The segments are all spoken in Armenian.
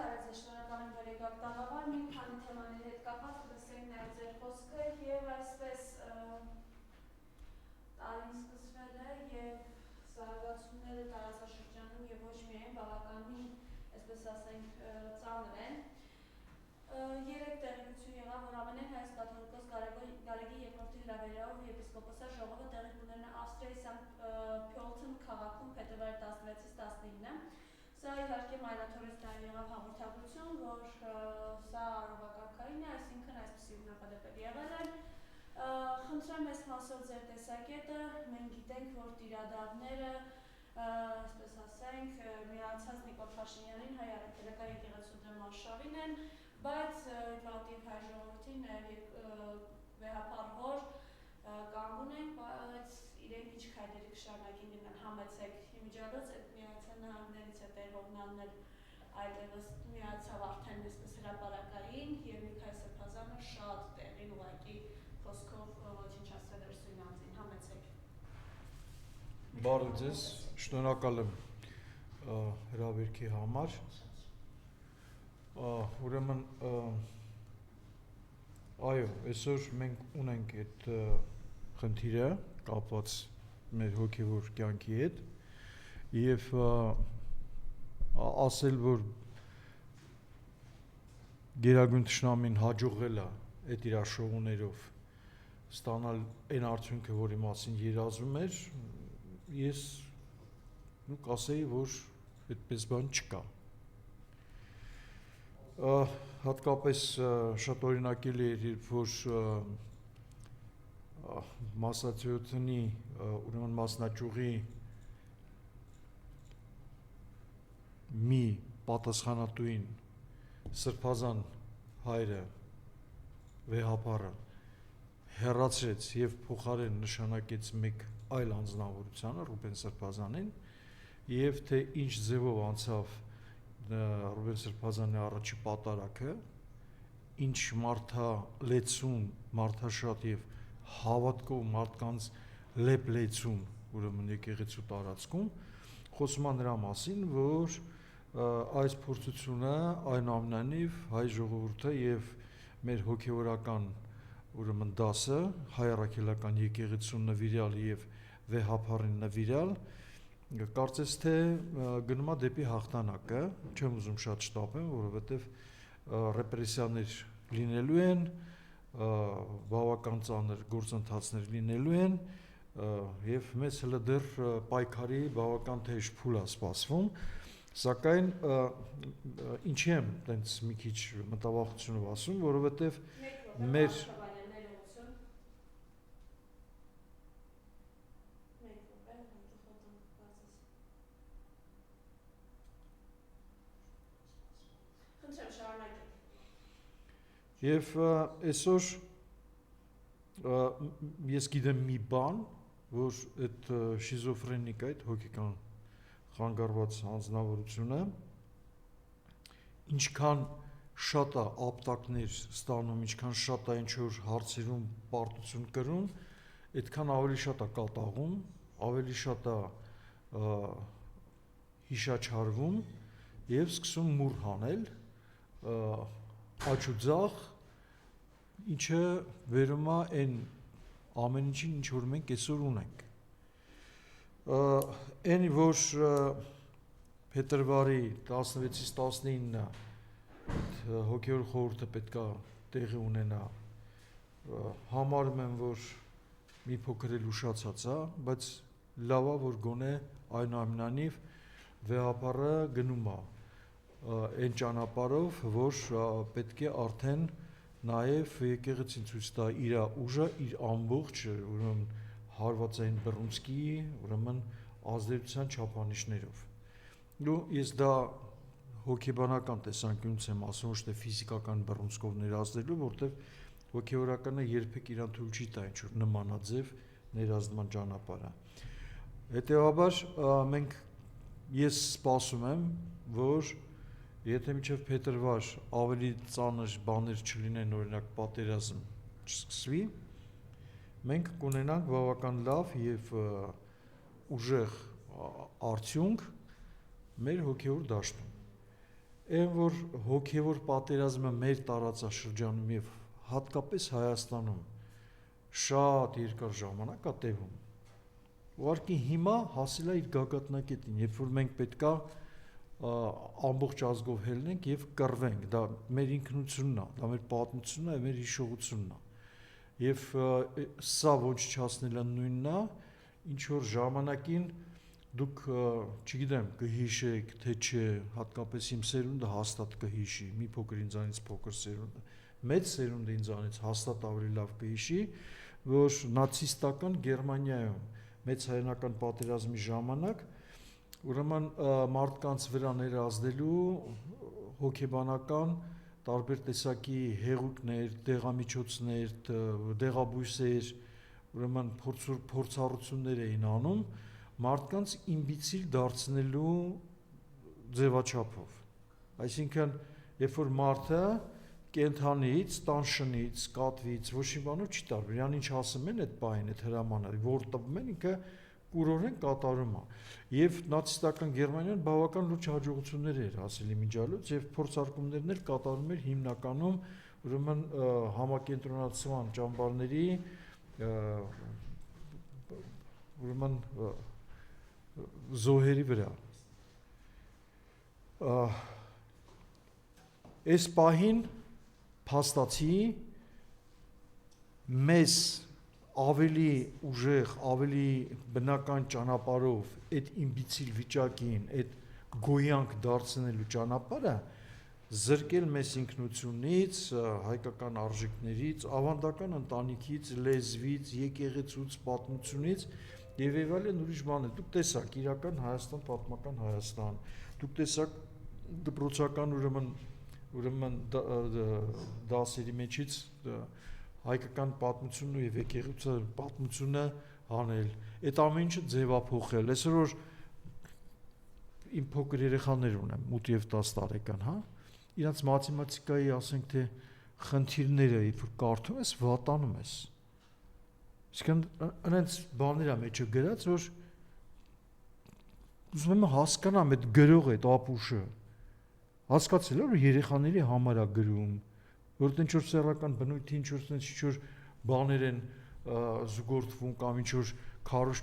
Արեզ շնորհակալ եմ, որ եկաք տաղավար, մի քանի թեմաների հետ կապված կլսենք նաև ձեր խոսքը եւ այսպես տարին սկսվել է եւ զարգացումները տարածաշրջանում եւ ոչ միայն բավականին, այսպես ասենք, ծանր են։ 3 տեղեկություն եղավ, որ ԱՄՆ Հայոց կաթողիկոս Գարեգի երկրորդի հրավերով եպիսկոպոսա ժողովը տեղի կունենա Ավստրիայի Սանქტ Փյոլթեն քաղաքում փետրվարի 16-ից 19-ը։ Սա իհարկե մայրաթորից նաև եղավ հաղորդագրություն, որ սա արարողակարգային է, այսինքն այսպիսի նախադեպեր եղել են։ Խնդրեմ ես մասով ձեր տեսակետը, մենք գիտենք, որ տիրադարները, այսպես ասենք, միացած Նիկոլ Փաշինյանին հայ առաքելական եկեղեցու դեմ արշավին են, բայց Լատիվ հայ ժողովրդին նաև վեհապարվոր կանգուն ենք, բայց իրենք ինչ քայլերի կշարունակին գնան, համեցեք իմիջիալոց այդ միացյալ նահանգներից է Տեր-Հովնանն էլ այդևս միացավ արդեն այսպես հրապարակային եւ Միքայել Սրբազանը շատ տեղին ուղղակի խոսքով ոչնչացրել էր Սույնանձին, համեցեք։ Բարև ձեզ, շնորհակալ եմ հրավերքի համար։ Ուրեմն այո, այսօր մենք ունենք այդ խնդիրը կապված մեր հոգևոր կյանքի հետ եւ ասել, որ Գերագույն Թշնամին հաջողվել է այդ իր աշխողներով ստանալ այն արդյունքը, որի մասին երազում էր, ես կասեի, որ այդպես բան չկա։ Հատկապես շատ օրինակելի էր, որ Մասնաճյուղի, ուրեմն մասնաճյուղի մի պատասխանատուին Սրբազան հայրը վեհապարը հեռացրեց եւ փոխարեն նշանակեց մեկ այլ անձնավորությանը Ռուբեն Սրբազանին եւ թե ինչ ձևով անցավ Ռուբեն Սրբազանի առաջի պատարակը, ինչ մարդալեցուն, մարդաշատ եւ հավատքով մարդկանց լեփլեցուն, ուրեմն եկեղեցու տարածքում, խոսում է նրա մասին, որ այս փորձությունը այնուամենայնիվ հայ ժողովուրդը եւ մեր հոգեորական ուրեմն դասը հայ առաքելական եկեղեցու նվիրյալ եւ վեհապարին նվիրյալ կարծես թե գնում է դեպի հաղթանակը, չեմ ուզում շատ շտապեմ, որովհետեւ ռեպրեսիաներ լինելու են, բավական ծանր գործընթացներ լինելու են եւ մեզ հələ դեռ պայքարի բավական թեժ փուլ է սպասվում, սակայն ինչի եմ տենց մի քիչ մտավախությունով ասում, որովհետեւ մեր Եվ այսօր ես գիտեմ մի բան, որ այդ շիզոֆրենիկ այդ հոգեկան խանգարված անձնավորությունը ինչքան շատ է ապտակներ ստանում, ինչքան շատ է ինչ-որ հարցերում պարտություն կրում, այդքան ավելի շատ է կատաղում, ավելի շատ է հիշաչարվում եւ սկսում մուռ հանել աչուձախ, ինչը վերում է այն ամեն ինչին, ինչ որ մենք այսօր ունենք։ Այն որ փետրվարի 16-ից 19-ը հոգևոր խորհուրդը պետքա տեղի ունենա, համարում եմ, որ մի փոքր էլ ուշացած է, բայց լավ է, որ գոնե այնուամենայնիվ վեհապարը գնում է այն ճանապարհով, որ պետք է արդեն նաև եկեղեցին ցույց տա իր ուժը, իր ամբողջ ուրեմն հարվածային բռունցքի, ուրեմն ազդեցության չափանիշներով։ Ու ես դա հոգեբանական տեսանկյունից եմ ասում, ոչ թե ֆիզիկական բռունցքով ներազդելու, որտեղ հոգեորականը երբեք իրան թույլ չի տա ինչ-որ նմանաձև ներազդման ճանապարհը։ Հետևաբար ես սպասում եմ, որ եթե մինչև փետրվար ավելի ծանր բաներ չլինեն, օրինակ պատերազմ չսկսվի, մենք կունենանք բավական լավ եւ ուժեղ արդյունք մեր հոգևոր դաշտում։ այն որ հոգևոր պատերազմը մեր տարածաշրջանում եւ հատկապես Հայաստանում շատ երկար ժամանակ է տևում։ Ուղղակի հիմա հասել է իր գագաթնակետին, երբ որ մենք պետքա ամբողջ ազգով հելնենք եւ կռվենք, դա մեր ինքնությունն է, դա մեր պատմությունն է, մեր հիշողությունն է։ Եվ սա ոչնչացնելը նույնն է, ինչ որ ժամանակին դուք, չգիտեմ, կհիշեք, թե չէ, հատկապես իմ սերունդը հաստատ կհիշի, մի փոքր ինձանից փոքր սերունդը, մեծ սերունդը ինձանից հաստատ ավելի լավ կհիշի, որ նացիստական Գերմանիայում մեծ հայերենական պատերազմի ժամանակ ուրեմն մարդկանց վրա ներազդելու հոգեբանական տարբեր տեսակի հեղուկներ, դեղամիջոցներ, դեղաբույսեր, ուրեմն փորձառություններ էին անում մարդկանց իմբիցիլ դարձնելու ձևաչափով։ Այսինքն, երբ որ մարդը կենթանից, տանշնից, կատվից, ոչ մի բանով չի տարբեր, իրան ինչ ասում են այդ բային, այդ հրամանը, որ տպում են, ինքը կուրորեն կատարում է։ Եվ նացիստական Գերմանիան բավական լուրջ հաջողություններ էր հասել իմիջալուց եւ փորձարկումներն էլ կատարում էր հիմնականում ուրեմն համակենտրոնացման ճամբարների ուրեմն զոհերի վրա։ Այս պահին փաստացի մեզ ավելի ուժեղ, ավելի բնական ճանապարհով այդ իմբիցիլ վիճակին, այդ գոյանք դարձնելու ճանապարհը զրկել մեզ ինքնությունից, հայկական արժեքներից, ավանդական ընտանիքից, լեզվից, եկեղեցուց, պատմությունից եւ այլն ուրիշ բաներ։ Դուք տեսաք իրական Հայաստան, պատմական Հայաստան։ Դուք տեսաք դպրոցական ուրեմն դասերի մեջից հայկական պատմությունն եւ եկեղեցու պատմությունը հանել, այդ ամեն ինչը ձևափոխել։ Այսօր որ իմ փոքր երեխաներ ունեմ, 8 եւ 10 տարեկան, հա, իրանց մաթեմատիկայի, ասենք թե խնդիրները, երբ որ կարդում ես, վատանում ես։ Իսկն այնց բաներ է մեջը գրած, որ ուզում եմ հասկանամ այդ գրողը, այդ ապուշը։ Հասկացել որ երեխաների համար է գրում, որտեղ ինչ որ սեռական բնույթի ինչ որ բաներ են զուգորդվում կամ ինչ որ քարոշ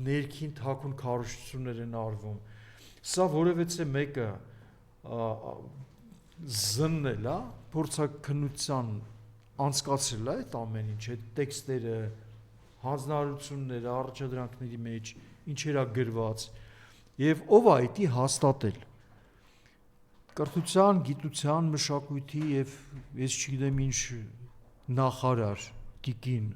ներքին թաքուն քարոշություններ են արվում։ Սա որևէ մեկը զննել է, փորձաքննության անցկացրել է այդ ամեն ինչ, այդ տեքստերը, հանձնարարությունները, առաջադրանքների մեջ ինչեր է գրված եւ ով է դա հաստատել։ Կրթության, գիտության, մշակույթի եւ ես չգիտեմ ինչ նախարար տիկին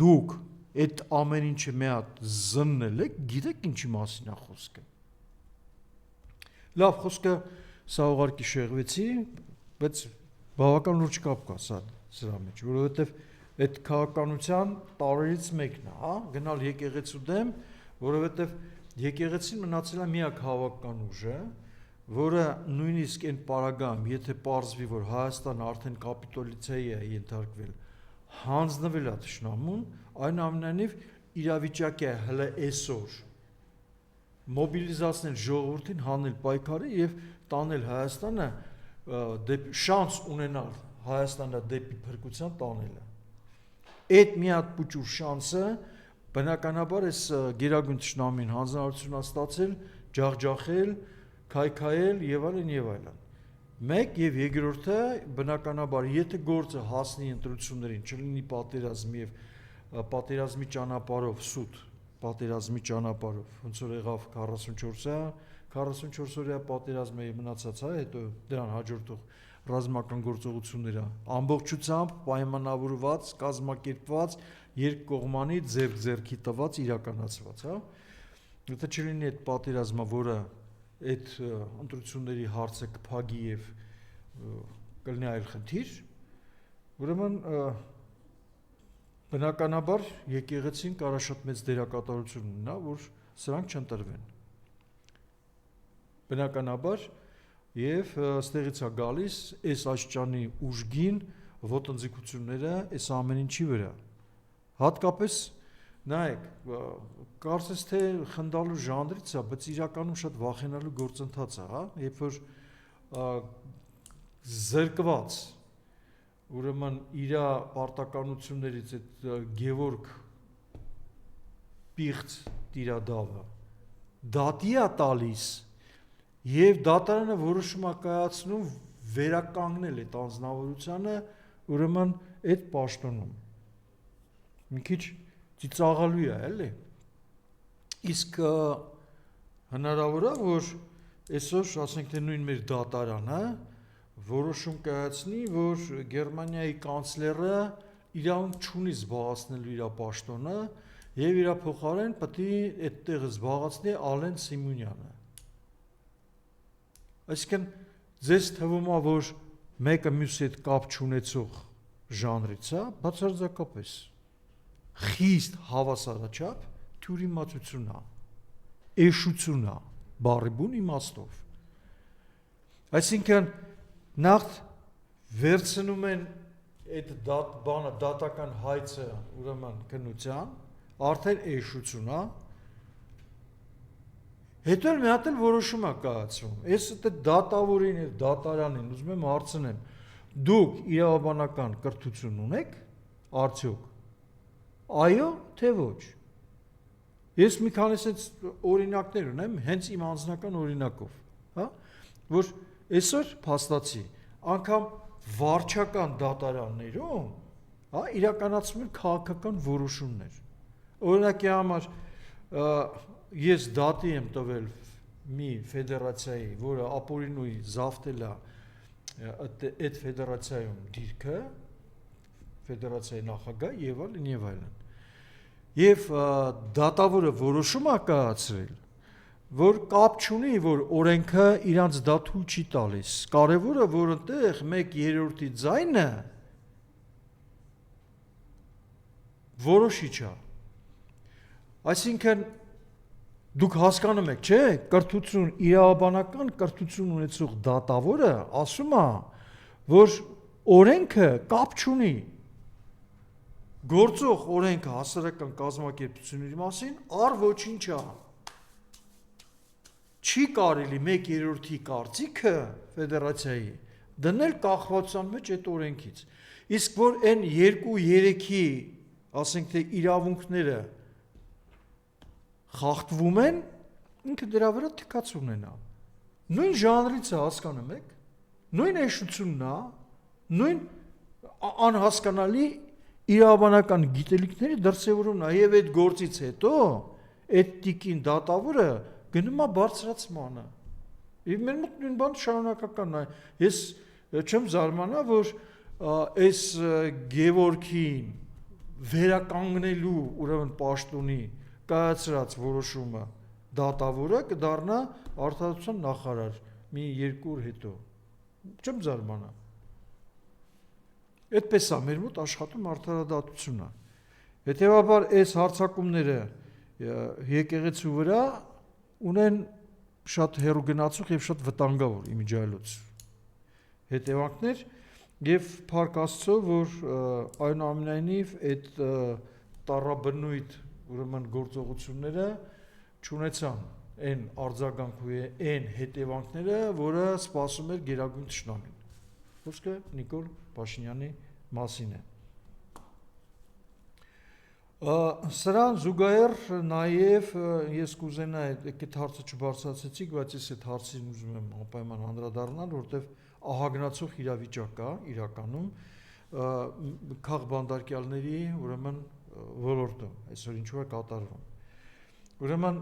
դուք այդ ամեն ինչը մի հատ զննել եք, գիտեք ինչի մասին է խոսքը։ Լավ, խոսքը սա ուղարկի շեղվեցի, բայց բավական լուրջ կապ կա սրա մեջ, որովհետեւ այդ քաղաքականության տարերից մեկն է, հա, գնալ եկեղեցու դեմ, որովհետեւ եկեղեցին մնացել է միակ հավաքական ուժը, որը նույնիսկ այն պարագայում, եթե պարզվի, որ Հայաստանը արդեն կապիտուլյացիայի է ենթարկվել, հանձնվել է թշնամուն, այնուամենայնիվ իրավիճակի է հələ այսօր մոբիլիզացնել ժողովրդին, հանել պայքարը եւ տանել Հայաստանը դեպի շանս ունենալ Հայաստանը դեպի փրկության տանելը։ Այդ մի հատ փուճուր շանսը բնականաբար էս գերագույն թշնամին հանձնարարություն է ստացել, ջախջախել, քայքայել եւ այլն։ Մեկ եւ երկրորդը բնականաբար եթե գործը հասնի ընտրություններին, չլինի պատերազմ եւ պատերազմի ճանապարհով սուտ, պատերազմի ճանապարհով, ոնց որ եղավ 44-օրյա պատերազմը եւ մնացած է, հետո դրան հաջորդող ռազմական գործողությունները ամբողջությամբ պայմանավորված, կազմակերպված, երկկողմանի ձեռքի տված իրականացված, հա։ Եթե չլինի այդ պատերազմը, որը այդ ընտրությունների հարցը կփակի եւ կլինի այլ խնդիր, ուրեմն բնականաբար եկեղեցին կարա շատ մեծ դերակատարություն ունենա, որ սրանք չընտրվեն։ Բնականաբար եւ ստեղից է գալիս այս աշճանի ուժգին ոտնձգությունները այս ամեն ինչի վրա։ Հատկապես նայեք, կարծես թե խնդալու ժանրից է, բայց իրականում շատ վախենալու գործընթաց է, հա, երբ որ զրկված ուրեմն իր պարտականություններից այդ Գևորգ պիղծ տիրադավը դատի է տալիս եւ դատարանը որոշում է կայացնում վերականգնել այդ անձնավորությանը ուրեմն այդ պաշտոնում մի քիչ ծիծաղալու է, էլի։ Իսկ հնարավոր է, որ այսօր, ասենք թե նույն մեր դատարանը որոշում կայացնի, որ Գերմանիայի կանցլերը իրավունք չունի զբաղեցնելու իր պաշտոնը եւ իր փոխարեն պետք է այդ տեղը զբաղեցնի Ալեն Սիմոնյանը։ Այսինքն ձեզ թվում է, որ մեկը մյուսի հետ կապ չունեցող ժանրից է, բացարձակապես խիստ հավասարաչափ թյուրիմացություն է, էշություն է, բառի բուն իմաստով։ Այսինքն նախ վերցնում են այդ դատական հայցը ուրեմն քննության, արդեն էշություն է, հետո մի հատ էլ որոշում է կայացվում։ Այս դատավորին եւ դատարանին ուզում եմ հարցնեմ, դուք իրավաբանական կրթություն ունեք, արդյոք։ Այո, թե ոչ։ Ես մի քանիսը օրինակներ ունեմ, հենց իմ անձնական օրինակով, հա, որ այսօր փաստացի անգամ վարչական դատարաններում, հա, իրականացվում են քաղաքական որոշումներ։ Օրինակի համար ես դատի եմ տվել մի ֆեդերացիայի, որը ապօրինույթ զավթել է այդ ֆեդերացիայում դիրքը, ֆեդերացիայի նախագահ եւ այլն։ Եվ դատավորը որոշում է կայացրել, որ կապ չունի, որ օրենքը իրանց դատու չի տալիս։ Կարևորը, որ այնտեղ 1/3 ձայնը որոշիչ է։ Այսինքն դուք հասկանում եք, չէ՞, կրթություն, իրավաբանական կրթություն ունեցող դատավորը ասում է, որ օրենքը կապ չունի։ Գործող օրենքը հասարակական կազմակերպությունների մասին առ ոչինչ է։ Չի կարելի 1/3 կարծիքը ֆեդերացիայի դնել կախվածության մեջ այդ օրենքից։ Իսկ որ այն 2-3-ի, ասենք թե իրավունքները խախտվում են, ինքը դրա վրա թքած ունենա։ Նույն ժանրից է, հասկանում եք, նույն էշությունն է, նույն անհասկանալի իրավաբանական գիտելիքների դրսևորումն է, եւ այդ գործից հետո այդ տիկին դատավորը գնում է բարձրացմանը։ Եվ մեր մոտ նույն բանը շարունակական է։ Ես չեմ զարմանա, որ այս Գևորգին վերականգնելու ուրեմն պաշտոնի կայացրած որոշումը դատավորը կդառնա արդարության նախարար մի 2 օր հետո։ Չեմ զարմանա։ Այդպես է մեր մոտ աշխատում արդարադատությունը։ Հետևաբար այս հարձակումները եկեղեցու վրա ունեն շատ հեռուգնացող եւ շատ վտանգավոր իմիջիայլոց հետևանքներ եւ փառք Աստծո, որ այնուամենայնիվ այդ տառաբնույթ ուրեմն գործողությունները չունեցան այն արձագանքու այն հետևանքները, որը սպասում էր Գերագույն Թշնամին։ Խոսքը Նիկոլ Փաշինյանի մասին է։ Սրան զուգահեռ նաև ես կուզենայի այդ հարցը չբարձրացեցիք, բայց ես այդ հարցին ուզում եմ անպայման անդրադառնալ, որտեղ ահագնացող իրավիճակ կա իրականում քաղբանդարկյալների ուրեմն ոլորտում, այսօր ինչու է կատարվում։ Ուրեմն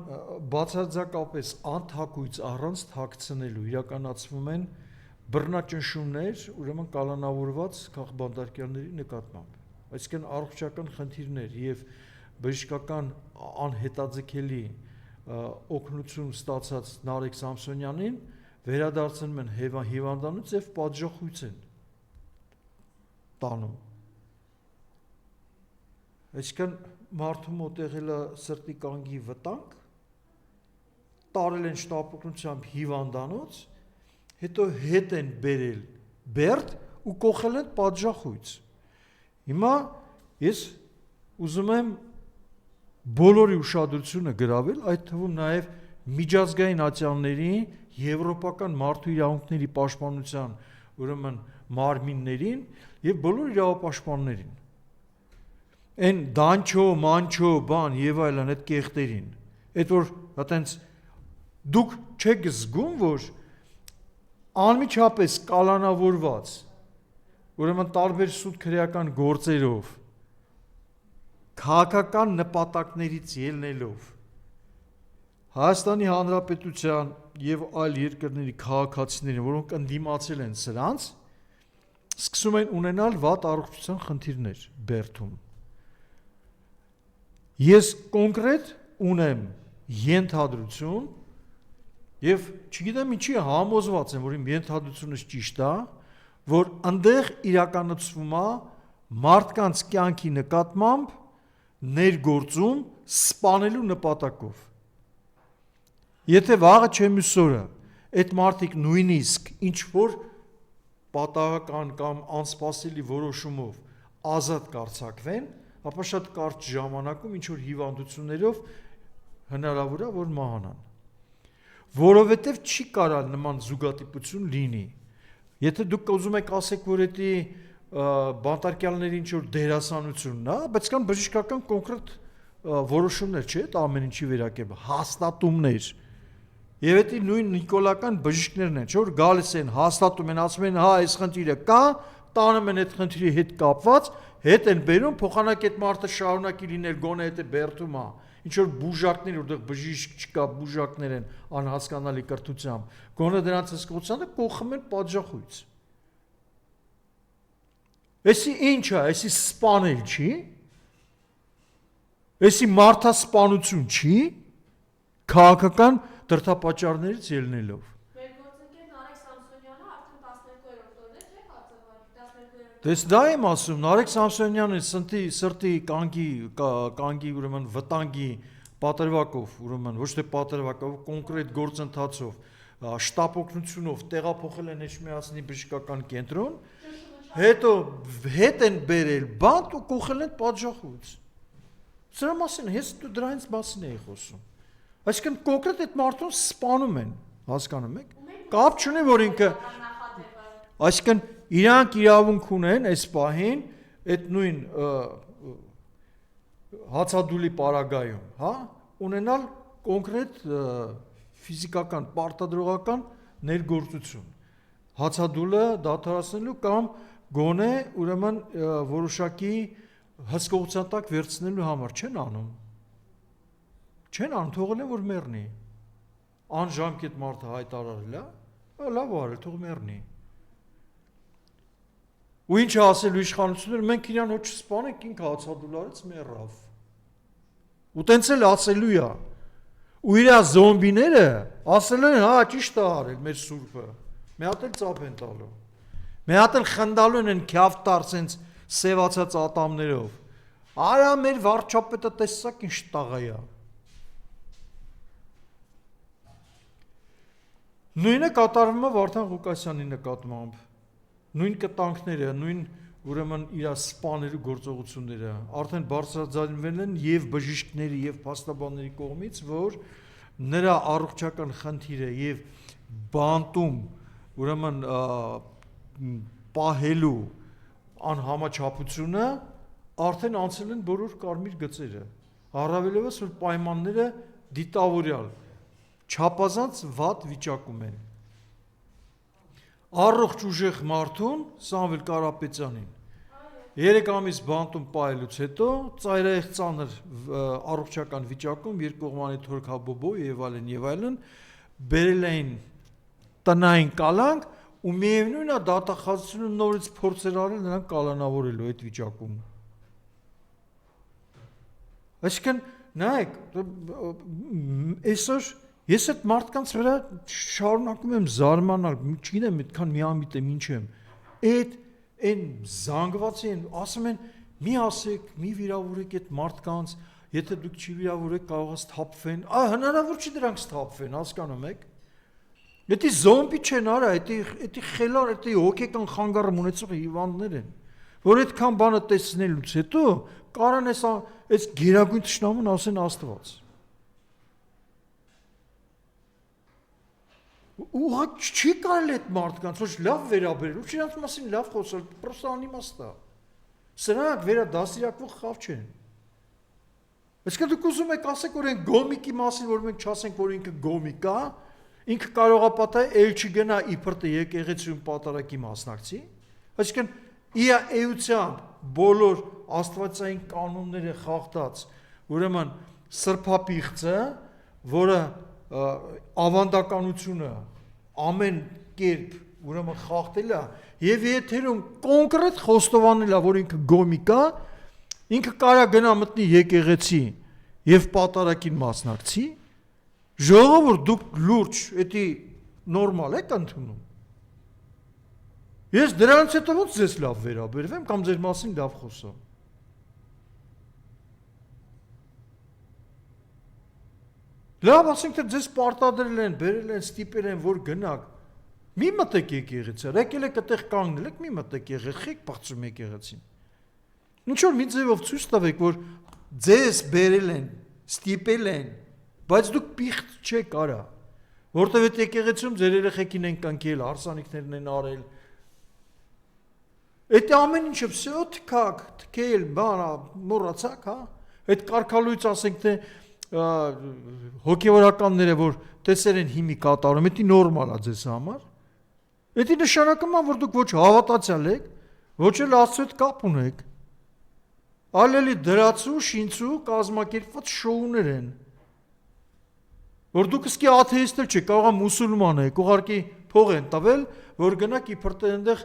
բացարձակապես անթակույց առանց թաքցնելու իրականացվում են բռնաճնշումներ, ուրեմն կալանավորված քաղբանդարկյալների նկատմամբ։ Այսինքն առողջական խնդիրներ եւ բժշկական անհետաձգելի օգնություն ստացած Նարեկ Սամսոնյանին վերադարձնում են հիվանդանոց եւ պատժախույց են տանում։ Այսինքն մարդու մոտ եղել է սրտի կանգի վտանգ, տարել են շտապօգնությամբ հիվանդանոց, հետո հետ են բերել բերդ ու կողել են պատժախույց։ Հիմա ես ուզում եմ բոլորի ուշադրությունը գրավել, այդ թվում նաև միջազգային ատյանների, եվրոպական մարդու իրավունքների պաշտպանության ուրեմն մարմիններին եւ բոլոր իրավապաշտպաններին։ Այն դանչո, մանչո, բան եւ այլն այդ կեղտերին։ Այդ որ այտենց դուք չեք զգում, որ անմիջապես կալանավորված ուրեմն տարբեր սուտ քրեական գործերով քաղաքական նպատակներից ելնելով Հայաստանի Հանրապետության եւ այլ երկրների քաղաքացիները, որոնք ընդդիմացել են սրանց, սկսում են ունենալ վատ առողջության խնդիրներ բերդում։ Ես կոնկրետ ունեմ ենթադրություն եւ չգիտեմ ինչի համոզված եմ, որ իմ ենթադրությունս ճիշտ է, որ այնտեղ իրականացվում է մարդկանց կյանքի նկատմամբ ներգործում սպանելու նպատակով։ Եթե վաղը չեմ ուսորը, այդ մարդիկ նույնիսկ ինչ որ պատահական կամ անսպասելի որոշումով ազատ կարձակվեն, ապա շատ կարճ ժամանակում ինչ որ հիվանդություններով հնարավոր է որ մահանան։ Որովհետև չի կարա նման զուգատիպություն լինի։ Եթե դուք ուզում եք ասեք, որ դա բանտարկյալների ինչ որ դերասանությունն է, բայց կան բժշկական կոնկրետ որոշումներ, չէ՞, դա ամեն ինչի վերակեյը հաստատումներ։ Եվ դա նույն նիկոլական բժիշկներն են, չէ՞ որ գալիս են, հաստատում են, ասում են, հա, այս խնդիրը կա, տանում են այդ խնդրի հետ կապված, հետ են բերում, փոխանակ այդ մարդը շարունակի լինել, գոնե դա բերդում է։ Ինչ որ բուժակներ, որտեղ բժիշկ չկա, բուժակներ են անհասկանալի կրթությամբ, գոնե դրանց հսկողությանը փոխում են պատժախույց։ Էսի ինչ է, էսի սպանել չի։ Էսի մարդասպանություն չի, քաղաքական դրդապատճառներից ելնելով։ Մեր գործընկեր Նարեկ Սամսոնյանը արդեն 12-րդ օրն է, չէ՞, կացավարի 12-րդ։ Դες դա եմ ասում, Նարեկ Սամսոնյանը սրտի կանգի ուրեմն վտանգի պատրվակով, ուրեմն ոչ թե պատրվակով, կոնկրետ գործընթացով, շտապ օգնությունով տեղափոխել են Էջմիածնի բժշկական կենտրոն, հետո հետ են բերել բանտ ու կողել են պատժախույց։ Սրա մասին հենց դու դրանից մասին էի խոսում։ Այսինքն կոնկրետ այդ մարդուն սպանում են, հասկանում եք։ Կապ չունի, որ ինքը այսինքն իրանք իրավունք ունեն այս պահին այդ նույն հացադուլի պարագայում, հա, ունենալ կոնկրետ ֆիզիկական, պարտադրողական ներգործություն։ Հացադուլը դադարեցնելու կամ գոնե ուրեմն որոշակի հսկողության տակ վերցնելու համար չեն անում։ Չեն անում, թողել են որ մեռնի։ Անժամկետ մարդը հայտարարել է, լավ արել, թող մեռնի։ Ու ինչ ասելու իշխանությունները, մենք իրան ոչ չսպանենք, ինքը հացադուլարից մեռավ։ Ու տենց էլ ասելու է։ Ու իր զոմբիները ասել են, հա, ճիշտ է արել մեր սուրբը։ Մի հատ էլ ծափ են տալու։ Մի հատ էլ խնդալու են քյավտար սենց սևացած ատամներով։ Արա մեր վարչապետը տեսակ ինչ տաղա է։ Նույնը կատարվում է Վարդան Ղուկասյանի նկատմամբ։ Նույն կտանքները, նույն ուրեմն իր սպանելու գործողությունները արդեն բարձրաձայնվել են եւ բժիշկների եւ փաստաբանների կողմից, որ նրա առողջական խնդիրը եւ բանտում ուրեմն պահելու անհամաչափությունը արդեն անցել են բոլոր կարմիր գծերը։ Առավելևս որ պայմանները դիտավորյալ չափազանց վատ վիճակում են։ Առողջ ուժեղ մարդուն Սամվել Կարապետյանին 3 ամիս բանտում պահելուց հետո ծայրահեղ ծանր առողջական վիճակում երկկողմանի թորքաբոբո եւ այլն բերել էին տնային կալանք ու միևնույն է դատախազությունը նորից փորձեր արել նրան կալանավորելու այդ վիճակում։ Այսինքն նայեք, այսօր ես այդ մարդկանց վրա շարունակում եմ զարմանալ, չգիտեմ այդքան միամիտ եմ ինչ եմ։ Այն զանգվածի են, ասում են, մի ասեք, մի վիրավորեք այդ մարդկանց, եթե դուք չի վիրավորեք կարող է սթափվեն, հնարավոր չի դրանք սթափվեն, հասկանում եք։ Դա զոմբի չեն արա, դա խելար, դա հոգեկան խանգարում ունեցող հիվանդներ են, որ այդքան բանը տեսնելուց հետո կարան այս գերագույն թշնամուն ասեն Աստված։ Ուղղակի չի կարելի այդ մարդկանց ոչ լավ վերաբերել, ոչ իրանց մասին լավ խոսել, պրոստը անիմաստ է։ Սրանք վերադասիրակվող խավ չեն։ Այսինքն դուք ուզում եք ասեք, որ այն գոմիկի մասին, որ մենք չասենք, որ ինքը գոմիկ է, ինքը կարող է պատահել, էլ չգնա իբր թե եկեղեցիում պատարակի մասնակցի։ Այսինքն իր էությամբ բոլոր աստվածային կանոնները խախտած, ուրեմն սրբապիղծը, որը ավանդականությունը ամեն կերպ ուրեմն խախտել է եւ եթերում կոնկրետ խոստովանել է, որ ինքը գոմիկ է, ինքը կարա գնա մտնի եկեղեցի եւ պատարակին մասնակցի, ժողովուրդ դուք լուրջ, էդի նորմալ եք ընդունում։ Ես դրանից հետո ոնց ձեզ լավ վերաբերվեմ կամ ձեր մասին լավ խոսամ։ Լավ, ասենք թե ձեզ պարտադրել են, բերել են, ստիպել են, որ գնաք։ Մի մտեք եկեղեցի, եկել եք այդտեղ կանգնել եք, մի մտեք եղեք, բացում եկեղեցին։ Ինչ որ մի ձևով ցույց տվեք, որ ձեզ բերել են, ստիպել են, բայց դուք պիղծ չեք արա, որտեղ այդ եկեղեցում ձեր երեխեքին են կնքել, հարսանիքներն են արել։ Այդ ամեն ինչը всё թքակ, թքել, բանա, մոռացաք, հա։ Այդ կարգալույց ասենք թե հոգևորականները, որ տեսել են հիմի կատարում, դա նորմալ է ձեզ համար։ Դա նշանակում է, որ դուք ոչ հավատացյալ եք, ոչ էլ Աստծո հետ կապ ունեք։ Ալելի դրացու, շինցու, կազմակերպված շոուներ են։ Որ դուք իսկի աթեիստներ չեք, կարող է մուսուլման եք, ուղղակի փող են տվել, որ գնաք իբր թե այնտեղ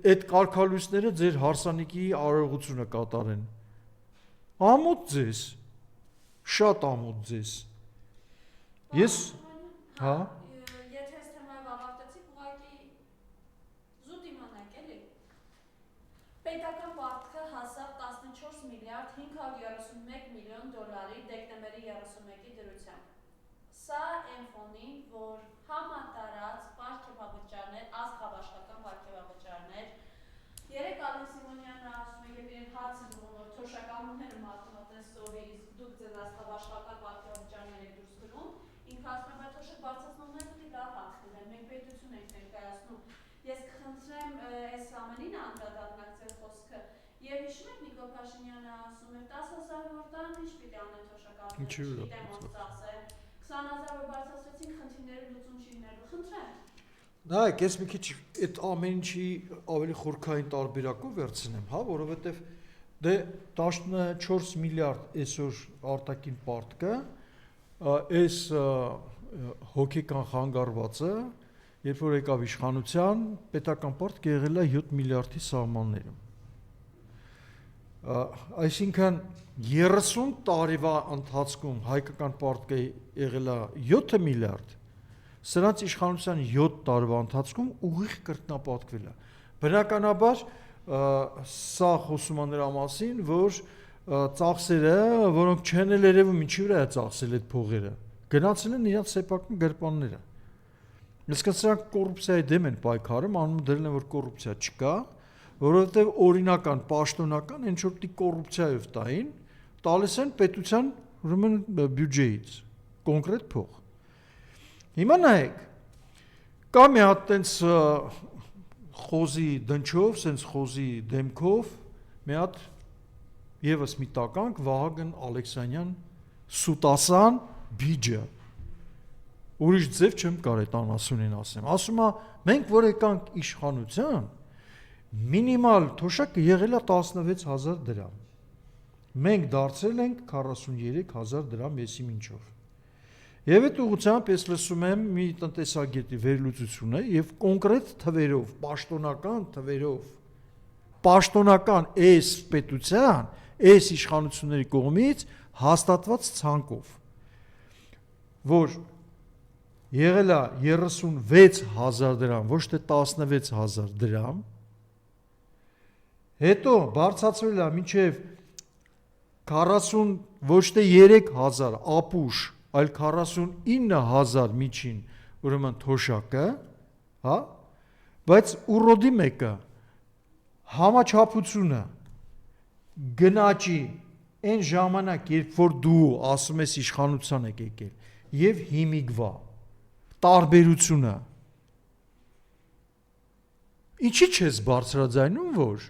այդ կարգալույսները ձեր հարսանիքի արարողությունը կատարեն։ Ամոթ ձեզ, շատ ամոթ ձեզ։ Ես, հա։ Եթե այս թեմայով ավարտեցիք, ուղղակի զուտ իմանաք էլի։ Պետական պարտքը հասավ 14 միլիարդ 531 միլիոն դոլարի դեկտեմբերի 31-ի դրությամբ։ Սա այն ֆոնին, որ համատարած պարգևավճարներ, ազգաբաշխական պարգևավճարներ, երեք Ալեն Սիմոնյանը ասում է, երբ իրեն հաց են ողնոր թոշակալունները մատմատեն սովի, դուք ձեզ ազգաբաշխական պարգևավճարներ եք դուրս գրում, ինքը ասում է, բայց թոշակ բարձրացնողները պետք է լավ հաղթել են, մենք պետություն ենք ներկայացնում։ Ես կխնդրեմ այս ամենին անդրադառնալ ձեր խոսքը, եւ հիշում եք Նիկոլ Փաշինյանը ասում էր 10,000 որ տան ինչ պիտի անեն թոշակալները, չգիտեմ ոնց ծախսեն, 20,000 որ բարձրացրեցին խնդիրները լուծում չի լինելու, խնդրեմ։ Նայեք, ես մի քիչ այդ ամեն ինչի ավելի խորքային տարբերակով վերցնեմ, հա, որովհետեւ դե 14 միլիարդ այսօր արտաքին պարտքը, այս հոգեկան խանգարվածը, երբ որ եկավ իշխանության, պետական պարտքը եղել է 7 միլիարդի սահմաններում։ Այսինքն 30 տարվա ընթացքում հայկական պարտքը եղել է 7 միլիարդ, սրանց իշխանության 7 տարվա ընթացքում ուղիղ կրկնապատկվել է։ Բնականաբար սա խոսում է նրա մասին, որ ծախսերը, որոնք չեն էլ երևում ինչի վրա է ծախսել այդ փողերը, գնացել են իրաց սեփական գրպանները։ Իսկ սրանք կոռուպցիայի դեմ են պայքարում, անում դրել են, որ կոռուպցիա չկա, որովհետև օրինական, պաշտոնական ինչ որ դի կոռուպցիայով տային, տալիս են պետության ուրեմն բյուջեից կոնկրետ փող։ Հիմա նայեք, կա մի հատ տենց խոզի դնչով, սենց խոզի դեմքով, մի հատ եւս մի տականք Վահագն Ալեքսանյան Սուտասան բիջը։ Ուրիշ ձև չեմ կարող այդ անասունին ասեմ։ Ասում է, մենք որ եկանք իշխանության, մինիմալ թոշակը եղել է 16000 դրամ։ Մենք դարձել ենք 43000 դրամ եսի մինչով։ Եվ այդ ուղղությամբ ես լսում եմ մի տնտեսագետի վերլուծությունը եւ կոնկրետ թվերով, պաշտոնական թվերով, պաշտոնական այս պետության, այս իշխանությունների կողմից հաստատված ցանկով, որ եղել է 36000 դրամ, ոչ թե 16000 դրամ, հետո բարձրացվել է մինչև 40 ոչ թե 3000 ապուշ, այլ 49000 միջին, ուրեմն թոշակը, հա, բայց ուռոդի մեկը Համաչափությունը գնաճի այն ժամանակ, երբ որ դու ասում ես իշխանության եք եկել եւ հիմիկվա տարբերությունը ինչի չես բարձրաձայնում որ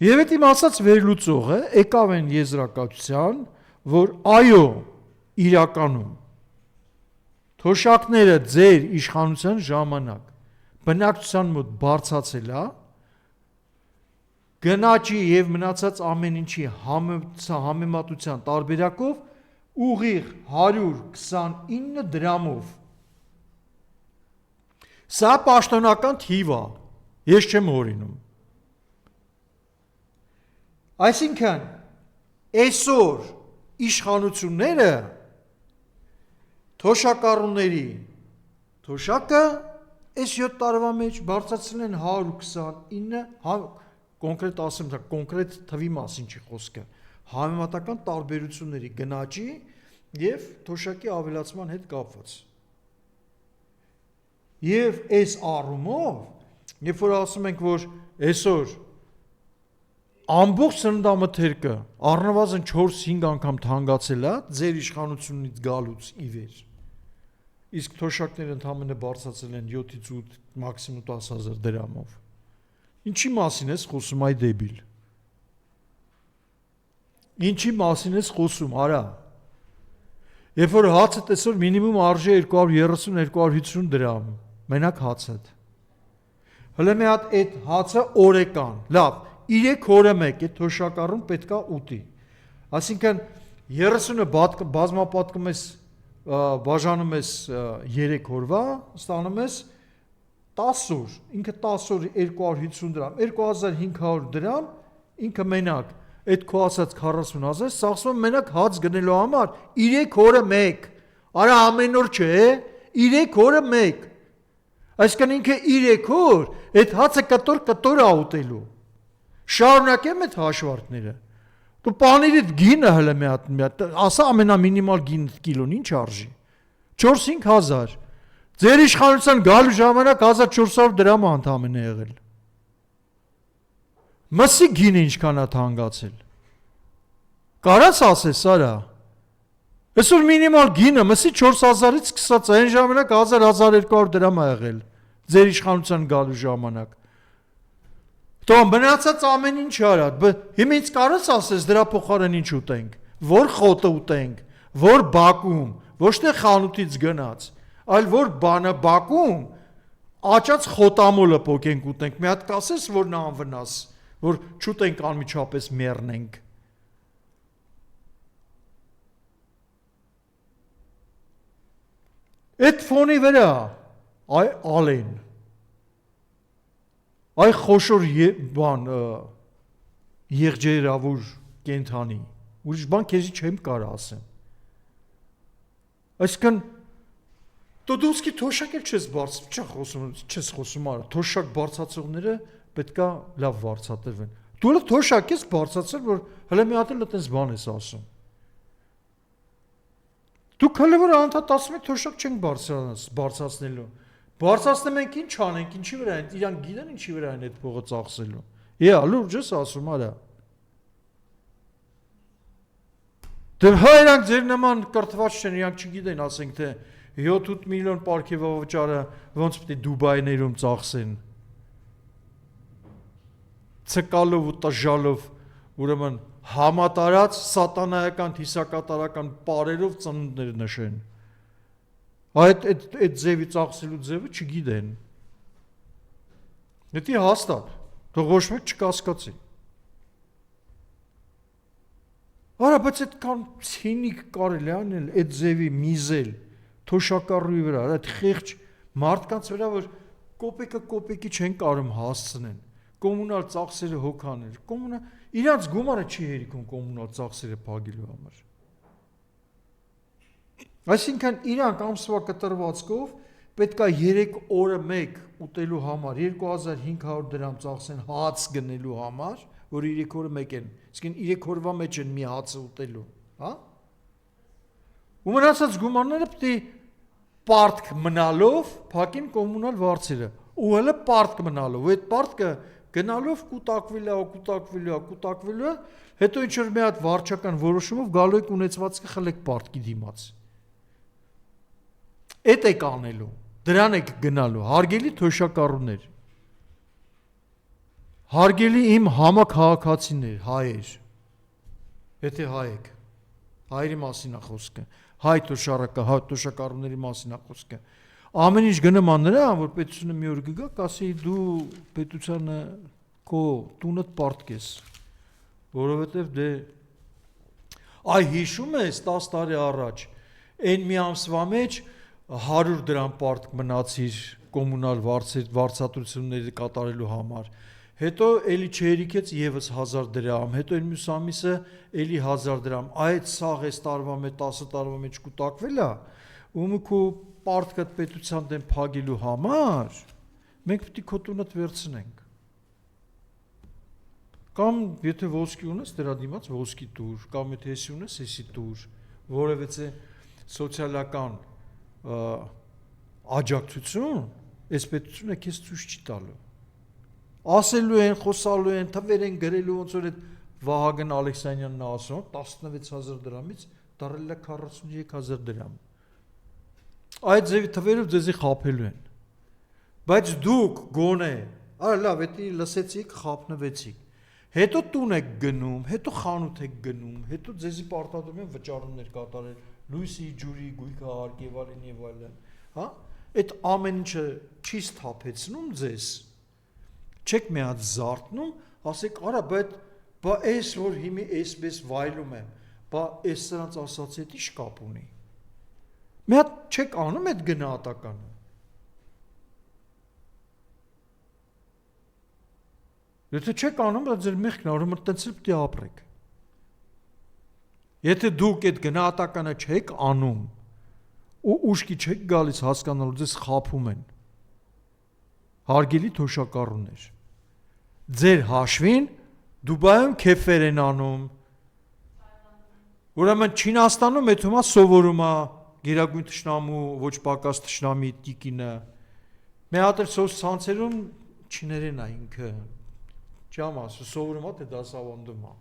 եւ այդ իմ ասած վերլուծողը եկավ են եզրակացության որ այո իրականում թոշակները ձեր իշխանության ժամանակ բնակչության մոտ բարձացել է գնաճի եւ մնացած ամեն ինչի համեմատության տարբերակով ուղիղ 129 դրամով սա պաշտոնական թիվ է ես չեմ օրինում այսինքն այսօր իշխանությունները թոշակառուների թոշակը այս 7 տարվա մեջ բարձրացրել են 129 կոնկրետ ասեմ, կոնկրետ թվի մասին չի խոսքը, համեմատական տարբերությունների գնաճի եւ թոշակի ավելացման հետ կապված։ Եվ այս առումով, երբ որ ասում ենք, որ այսօր ամբողջ սննդամթերքը առնվազն 4-5 անգամ թանկացել է ձեր իշխանությունից գալուց ի վեր։ Իսկ թոշակները ընդհանրապես բարձրացել են 7-ից 8, մաքսիմում 10,000 դրամով։ Ինչի մասին ես խոսում այ դեբիլ։ Ինչի մասին ես խոսում, արա։ Երբ որ հացը տեսոր մինիմում արժի 230-250 դրամ, մենակ հացը։ Հələ մի հատ այդ հացը օրեկան, լավ, 3 օրը մեկ այդ թոշակառուն պետքա ուտի։ Այսինքն 30-ը բազմապատկում ես բաժանում ես 3 օրվա, ստանում ես 10 օր, ինքը 10 օր 250 դրամ, 2500 դրամ, ինքը մենակ, այդ քո ասած 40,000, սաղսում մենակ հաց գնելու համար 3 օրը մեկ, արա ամեն օր չէ, 3 օրը մեկ, այսինքն ինքը 3 օր, այդ հացը կտոր է ուտելու, շարունակեմ այդ հաշվարկները, դու պանիրիդ գինը հլը մի հատ, ասա ամենամինիմալ գին կիլոն ինչ արժի, 4-5 հազար, ձեր իշխանության գալու ժամանակ 1400 դրամ ընդամենը եղել։ Մսի գինը ինչքան է թանկացել։ Կարաս ասես, արա։ Այսօր մինիմալ գինը մսի 4000-ից սկսած այն ժամանակ 1000-1200 դրամ է եղել ձեր իշխանության գալու ժամանակ։ Տոն մնացած ամեն ինչ արա։ Հիմա ինձ կարաս ասես դրա փոխարեն ինչ ուտենք։ Որ խոտը ուտենք, որ բակում, ոչ թե խանութից գնաց։ Այլ որ բանը բակում աճած խոտամոլը փոքենք ուտենք մի հատ կասես որ նա անվնաս որ չուտենք անմիջապես մեռնենք այդ ֆոնի վրա այ ալեն այ խոշոր բան եղջերավոր կենթանի ուրիշ բան քեզի չեմ կարող ասեմ այսինքն Դու թոշակ էլ չես խոսում արա, թոշակ բարձացողները պետքա լավ բարձատրվեն։ Դու էլ թոշակ ես բարձացել, որ հələ մի հատ էլ այդպես բան ես ասում։ Դուք հələ որ անդադ ասում եք թոշակ չենք բարձրացնելու։ Բարձրացնում ենք ինչ անենք, ինչի վրա են, իրան գիտեն ինչի վրա են այդ փողը ծախսելու։ Է, լուրջ ես ասում արա։ Դե հա իրանք ձեր նման կրթված չեն, իրանք չգիտեն, ասենք թե 7-8 միլիոն պարգևավճարը ոնց պետք է Դուբայներում ծախսեն ցկալով ու տժալով ուրեմն համատարած սատանայական թիսակատարական պարերով ծնունդներ նշեն այդ ձևի ծախսելու ձևը չգիտեն դե հաստատ թող ոչ մեկ չկասկածի արա բայց այդքան ցինիկ կարելի անել այդ ձևի միզել թոշակառուի վրա, այդ խեղճ մարդկանց վրա, որ կոպեկի չեն կարող հասցնեն, կոմունալ ծախսերը հոգաներ, իրանց գումարը չի հերիքում կոմունալ ծախսերը փակելու համար։ Այսինքն իրանք ամսվա կտրվածքով պետքա 3 օրը մեկ ուտելու համար 2500 դրամ ծախսեն հաց գնելու համար, որ 3 օրը մեկ են, իսկ 3 օրվա մեջ են մի հացը ուտելու, հա? Ու մնացած գումարները պետք է պարտք մնալով փակին կոմունալ վարձերը ու հələ պարտք մնալով այդ պարտքը գնալով կուտակվելու է, հետո ինչ-որ մի հատ վարչական որոշումով գալու եք ունեցվածքը խլեք պարտքի դիմաց։ Էդ եք անելու, դրան եք գնալու, հարգելի թոշակառուներ, հարգելի իմ համաքաղաքացիներ, հայեր, եթե հայ եք, հայերի մասին է խոսքը, հայ թոշակառուների մասին է խոսքը, ամեն ինչ գնամ նրան, որ պետությունը մի օր կգա, կասի դու պետությանը քո տունդ պարտքես, որովհետև դե այ հիշում ես 10 տարի առաջ, այն մի ամսվա մեջ 100 դրամ պարտք մնացիր կոմունալ վարձատրությունների կատարելու համար, հետո էլի չհերիքեց եւս 1000 դրամ, հետո այն մյուս ամիսը էլի 1000 դրամ, այդ սաղ էս տարվա մեջ 10 տարվա մեջ կուտակվել է, ու քո պարտքդ պետության դեմ փակելու համար մենք պետք է քո տունդ վերցնենք։ Կամ եթե ոսկի ունես, դրա դիմաց ոսկի տուր, կամ եթե հեսի ունես, հեսի տուր, որովհետեւ սոցիալական աջակցություն այս պետությունը քեզ ցույց չի տալու։ Ասելու են, խոսալու են, թվեր են գրելու, ոնց որ այդ Վահագն Ալեքսանյանն ասում, 16000 դրամից դարել է 43000 դրամ։ Այդ ձևի թվերով ձեզի խաբելու են։ Բայց դուք գոնե, արա լավ, էդի լսեցիք, խաբնվեցիք։ Հետո տուն եք գնում, հետո խանութ եք գնում, հետո ձեզի պարտադրում են վճարումներ կատարել, լույսի, ջուրի, գույքը, հարկ եւ այլն, հա? Այդ ամեն ինչը չի սթափեցնում ձեզ։ Չեք մի հատ զարթնում, ասեք, արա, բա այս որ հիմի այսպես վայելում եմ, բա այս սրանց ասացի հետ ի՞նչ կապ ունի։ Մի հատ չեք անում այդ գնահատականը։ Եթե չեք անում, դա ձեր մեղքն է, ուրեմն տենց էլ պետք է ապրեք։ Եթե դուք այդ գնահատականը չեք անում, ու ուշքի չեք գալիս հասկանալու, ձեզ խաբում են։ Հարգելի թոշակառուներ, ձեր հաշվին Դուբայում քեֆեր են անում, ուրեմն Չինաստանում այդ հիմա սովորում է գերագույն թշնամու, ոչ պակաս թշնամի տիկինը, մի հատ էլ սոց ցանցերում չիներեն է ինքը, չեմ ասում, սովորում է թե դասավանդում է,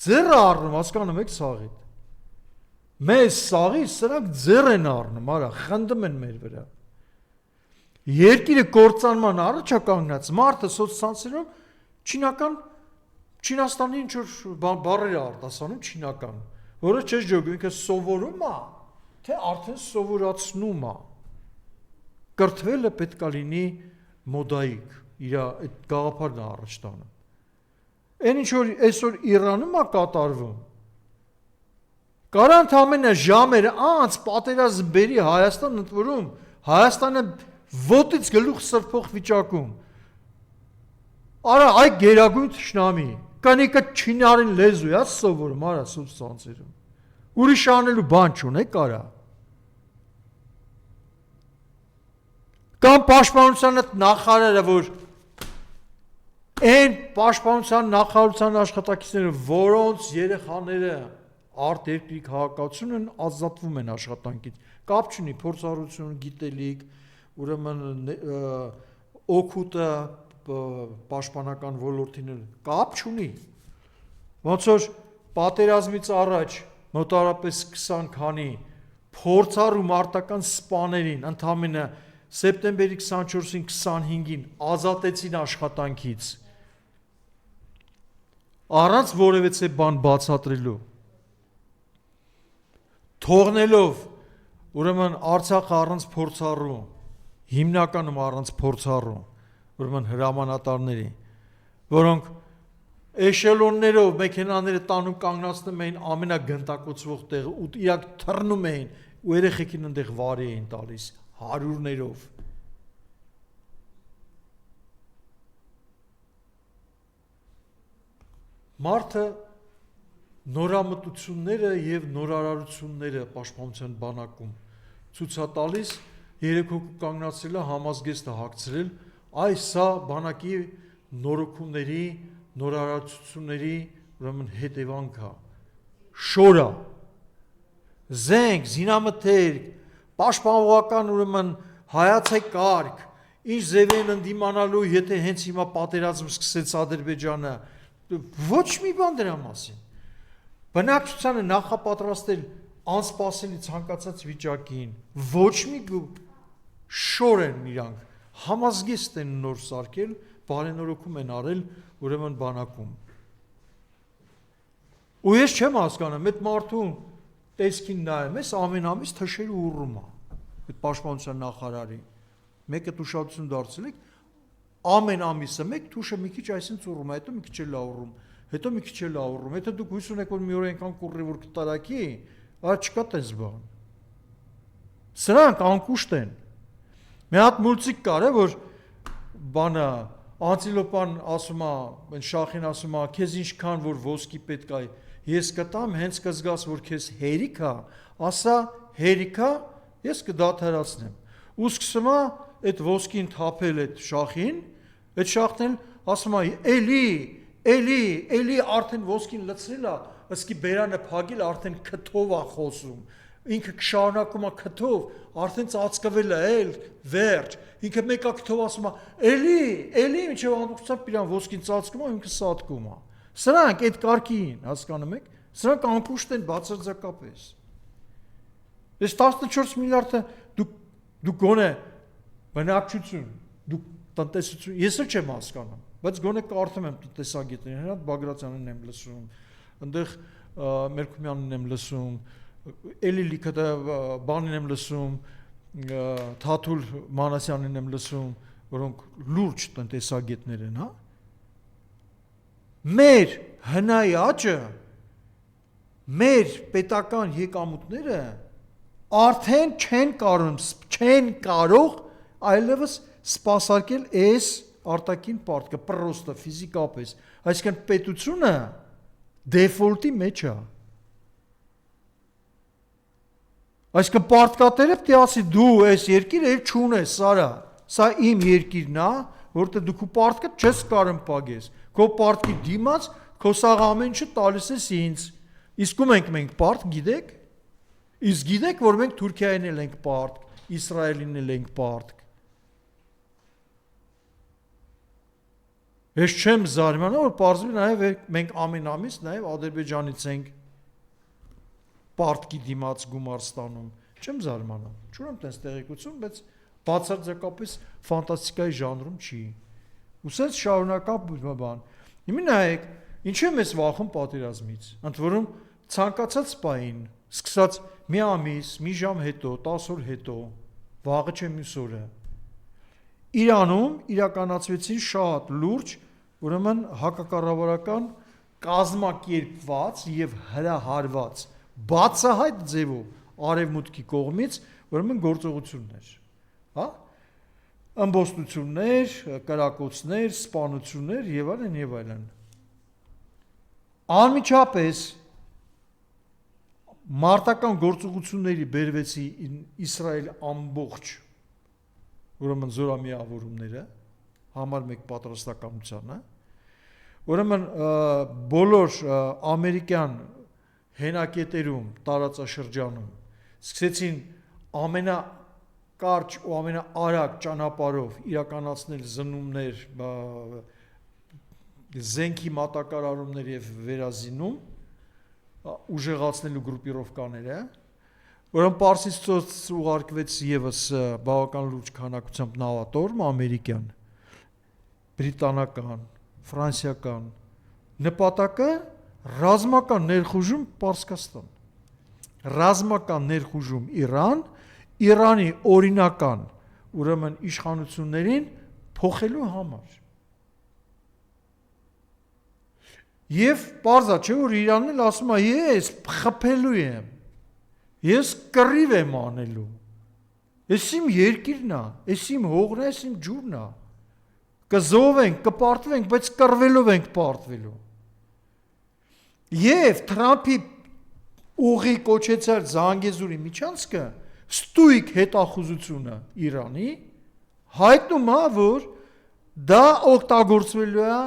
ձեռը առնում, հասկանում եք սաղիդ, մեզ սաղից սրանք ձեռ են առնում, արա, խնդում են մեր վրա, երկիրը կործանման առաջ է կանգնած, մարդը սոց ցանցերում Չինաստանի ինչ-որ բառեր է արտասանում չինական, որը չես ջոգում, ինքը սովորում է, թե արդեն սովորացնում է, կրթվելը պետք է լինի մոդայիկ, իր այդ գաղափարն է առաջ տանում։ Այն ինչ որ այսօր Իրանում է կատարվում, կարա ընդամենը ժամերը անց պատերազմ բերի Հայաստան ընդորում, Հայաստանը ոտից գլուխ սրբող վիճակում, արա այ գերագույն թշնամի, կանիկը չինարին լեզու է սովորում, արա սոց ցանցերում, ուրիշ անելու բան չունեք արա, կամ պաշտպանության նախարարը, որ այն պաշտպանության նախարարության աշխատակիցները, որոնց երեխաները արտերկրի քաղաքացիություն են, ազատվում են աշխատանքից, կապ չունի փորձառություն, գիտելիք, ուրեմն օգուտը պաշտպանական ոլորտին կապ չունի, ոնց որ պատերազմից առաջ մոտավորապես 20 քանի փորձառու մարտական սպաներին ընդամենը սեպտեմբերի 24-ին 25-ին ազատեցին աշխատանքից առանց որևէ բան բացատրելու, թողնելով ուրեմն Արցախը առանց փորձառու, հիմնականում առանց փորձառու, ուրեմն հրամանատարների, որոնք էշելոններով մեքենաները տանում կանգնացնում էին ամենագնդակոծվող տեղը ու իրաք թռնում էին ու երեխեքին այնտեղ վարի էին տալիս հարյուրներով։ Մարդը նորամտությունները եւ նորարարությունները պաշտպանության բանակում ցույց տալիս 3 հոգու կանգնացրել է համազգեստը հագցրել, այս սա բանակի նորոգումների, նորարարությունների ուրեմն հետևանք է, շորա, զենք, զինամթերք, պաշտպանողական ուրեմն հայացակարգ, ինչ ձև են ընդդիմանալու, եթե հենց հիմա պատերազմ սկսեց Ադրբեջանը, ոչ մի բան դրա մասին։ Բնակչությանը նախապատրաստել անսպասելի ցանկացած վիճակին, ոչ մի շոր են իրանք, համազգեստ են նոր սարքել, բարենորոգում են արել, ուրեմն բանակում։ Ու ես չեմ հասկանում, այդ մարդու տեսքին նայում ես, ամեն ամիս թշերը ուռում է, այդ պաշտպանության նախարարի, մեկը ուշադրություն դարձել եք, ամեն ամիսը մեկ թուշը մի քիչ այսինքն ուռում է, հետո մի քիչ էլ ուռում, հետո մի քիչ էլ ուռում, եթե դուք հույս ունեք, որ մի օր այնքան կուռի, որ կտարակի, այլ չկա տես բան։ Սրանք անկուշտ են։ Մի հատ մուլտիկ կար, որ բանը Անտիլոպան ասում է, այն Շախին ասում է, քեզ ինչքան որ ոսկի պետք է, ես կտամ, հենց կզգաս, որ քեզ հերիք է, ասա հերիք է, ես կդադարացնեմ։ Ու սկսում է այդ ոսկին թափել այդ Շախին, այդ Շախն էլ ասում է, էլի արդեն ոսկին լցրել է, ըսկի բերանը փակել, արդեն քթով է խոսում։ Ինքը շարունակում է քթով, արդեն ծածկվել է, վերջ։ Ինքը մեկը քթով ասում է, էլի, մինչև ամբողջությամբ իրան ոսկին ծածկում է, ինքը սատկում է։ Սրանք այդ կարգին, հասկանում եք, սրանք անկուշտ են բացարձակապես։ Այս 14 միլիարդը դուք գոնե բնակչություն, դուք տնտեսություն, ես էլ չեմ հասկանում, բայց գոնե կարդում եմ տնտեսագետներին, Հրանտ Բագրատյանին եմ լսում, այնտեղ Մերկումյանին եմ լսում, էլի լիքը բանին եմ լսում, Թաթուլ Մանասյանին եմ լսում, որոնք լուրջ տնտեսագետներ են, հա։ Մեր հնայի աճը, մեր պետական եկամուտները արդեն չեն կարող այլևս սպասարկել այս արտաքին պարտքը, պրոստը, ֆիզիկապես, այսինքն պետությունը դեֆոլտի մեջ է։ Այսինքն պարտկատերը պետք է ասի դու այս երկիրը չունես, Սարա, սա իմ երկիրն է, որտեղ դու քո պարտքը չես կարող պագես, քո պարտքի դիմաց քո սաղ ամեն ինչը տալիս ես ինձ։ Իսկ ում ենք մենք պարտ, գիտեք։ Իսկ գիտեք, որ մենք Թուրքիային էլ ենք պարտք, Իսրայելին էլ ենք պարտք։ Ես չեմ զարմանում, որ պարզվի նաև մենք ամեն ամիս նաև Ադրբեջանից ենք պարտքի դիմաց գումար ստանում։ Չեմ զարմանում, չունեմ տես տեղեկություն, բայց բացարձակապես ֆանտաստիկայի ժանրում չի։ Ուսած շարունակապ բան։ Իմի նայեք, ինչու եմ ես վախում պատերազմից։ Ընդ որում ցանկացած պահին, սկսած մի ամիս, մի ժամ հետո, 10 օր հետո, վաղը չէ մյուս օրը։ Իրանում իրականացվեցին շատ լուրջ, ուրեմն հակակառավարական կազմակերպված եւ հրահարված բացահայտ ձևով արևմուտքի կողմից, ուրեմն գործողություններ, հա? Ամբոստություններ, կրակոցներ, սպանություններ եւ այլն եւ այլն։ Անմիջապես մարտական գործողությունների բերվեցի Իսրայել ամբողջ ուրեմն զորամիավորումները համար մեկ պատրաստականությանը, ուրեմն բոլոր ամերիկյան հենակետերում, տարածաշրջանում սկսեցին ամենակարճ ու ամենաարագ ճանապարհով իրականացնել զնումներ, զենքի մատակարարումներ եւ վերազինում, ուժեղացնելու գրուպիրովկաները, որոնք Պարսից ծոց ուղարկվեց եւս բավական լուրջ քանակությամբ նավատորմ ամերիկյան, բրիտանական, ֆրանսիական, նպատակը ռազմական ներխուժում Պարսկաստան, ռազմական ներխուժում Իրան, Իրանի օրինական ուրեմն իշխանություններին փոխելու համար։ Եվ պարզա չէ, որ Իրանն էլ ասում է, ես խփելու եմ, ես կռիվ եմ անելու, ես իմ երկիրն է, ես իմ հողն է, ես իմ ջուրն է, կզովենք, կպարտվենք, բայց կռվելով ենք պարտվելու։ Եվ Թրամփի ուղի կոչեցած Զանգեզուրի միջանցքը ստույգ հետախուզությունը Իրանի հայտնում է, որ դա օգտագործվելու է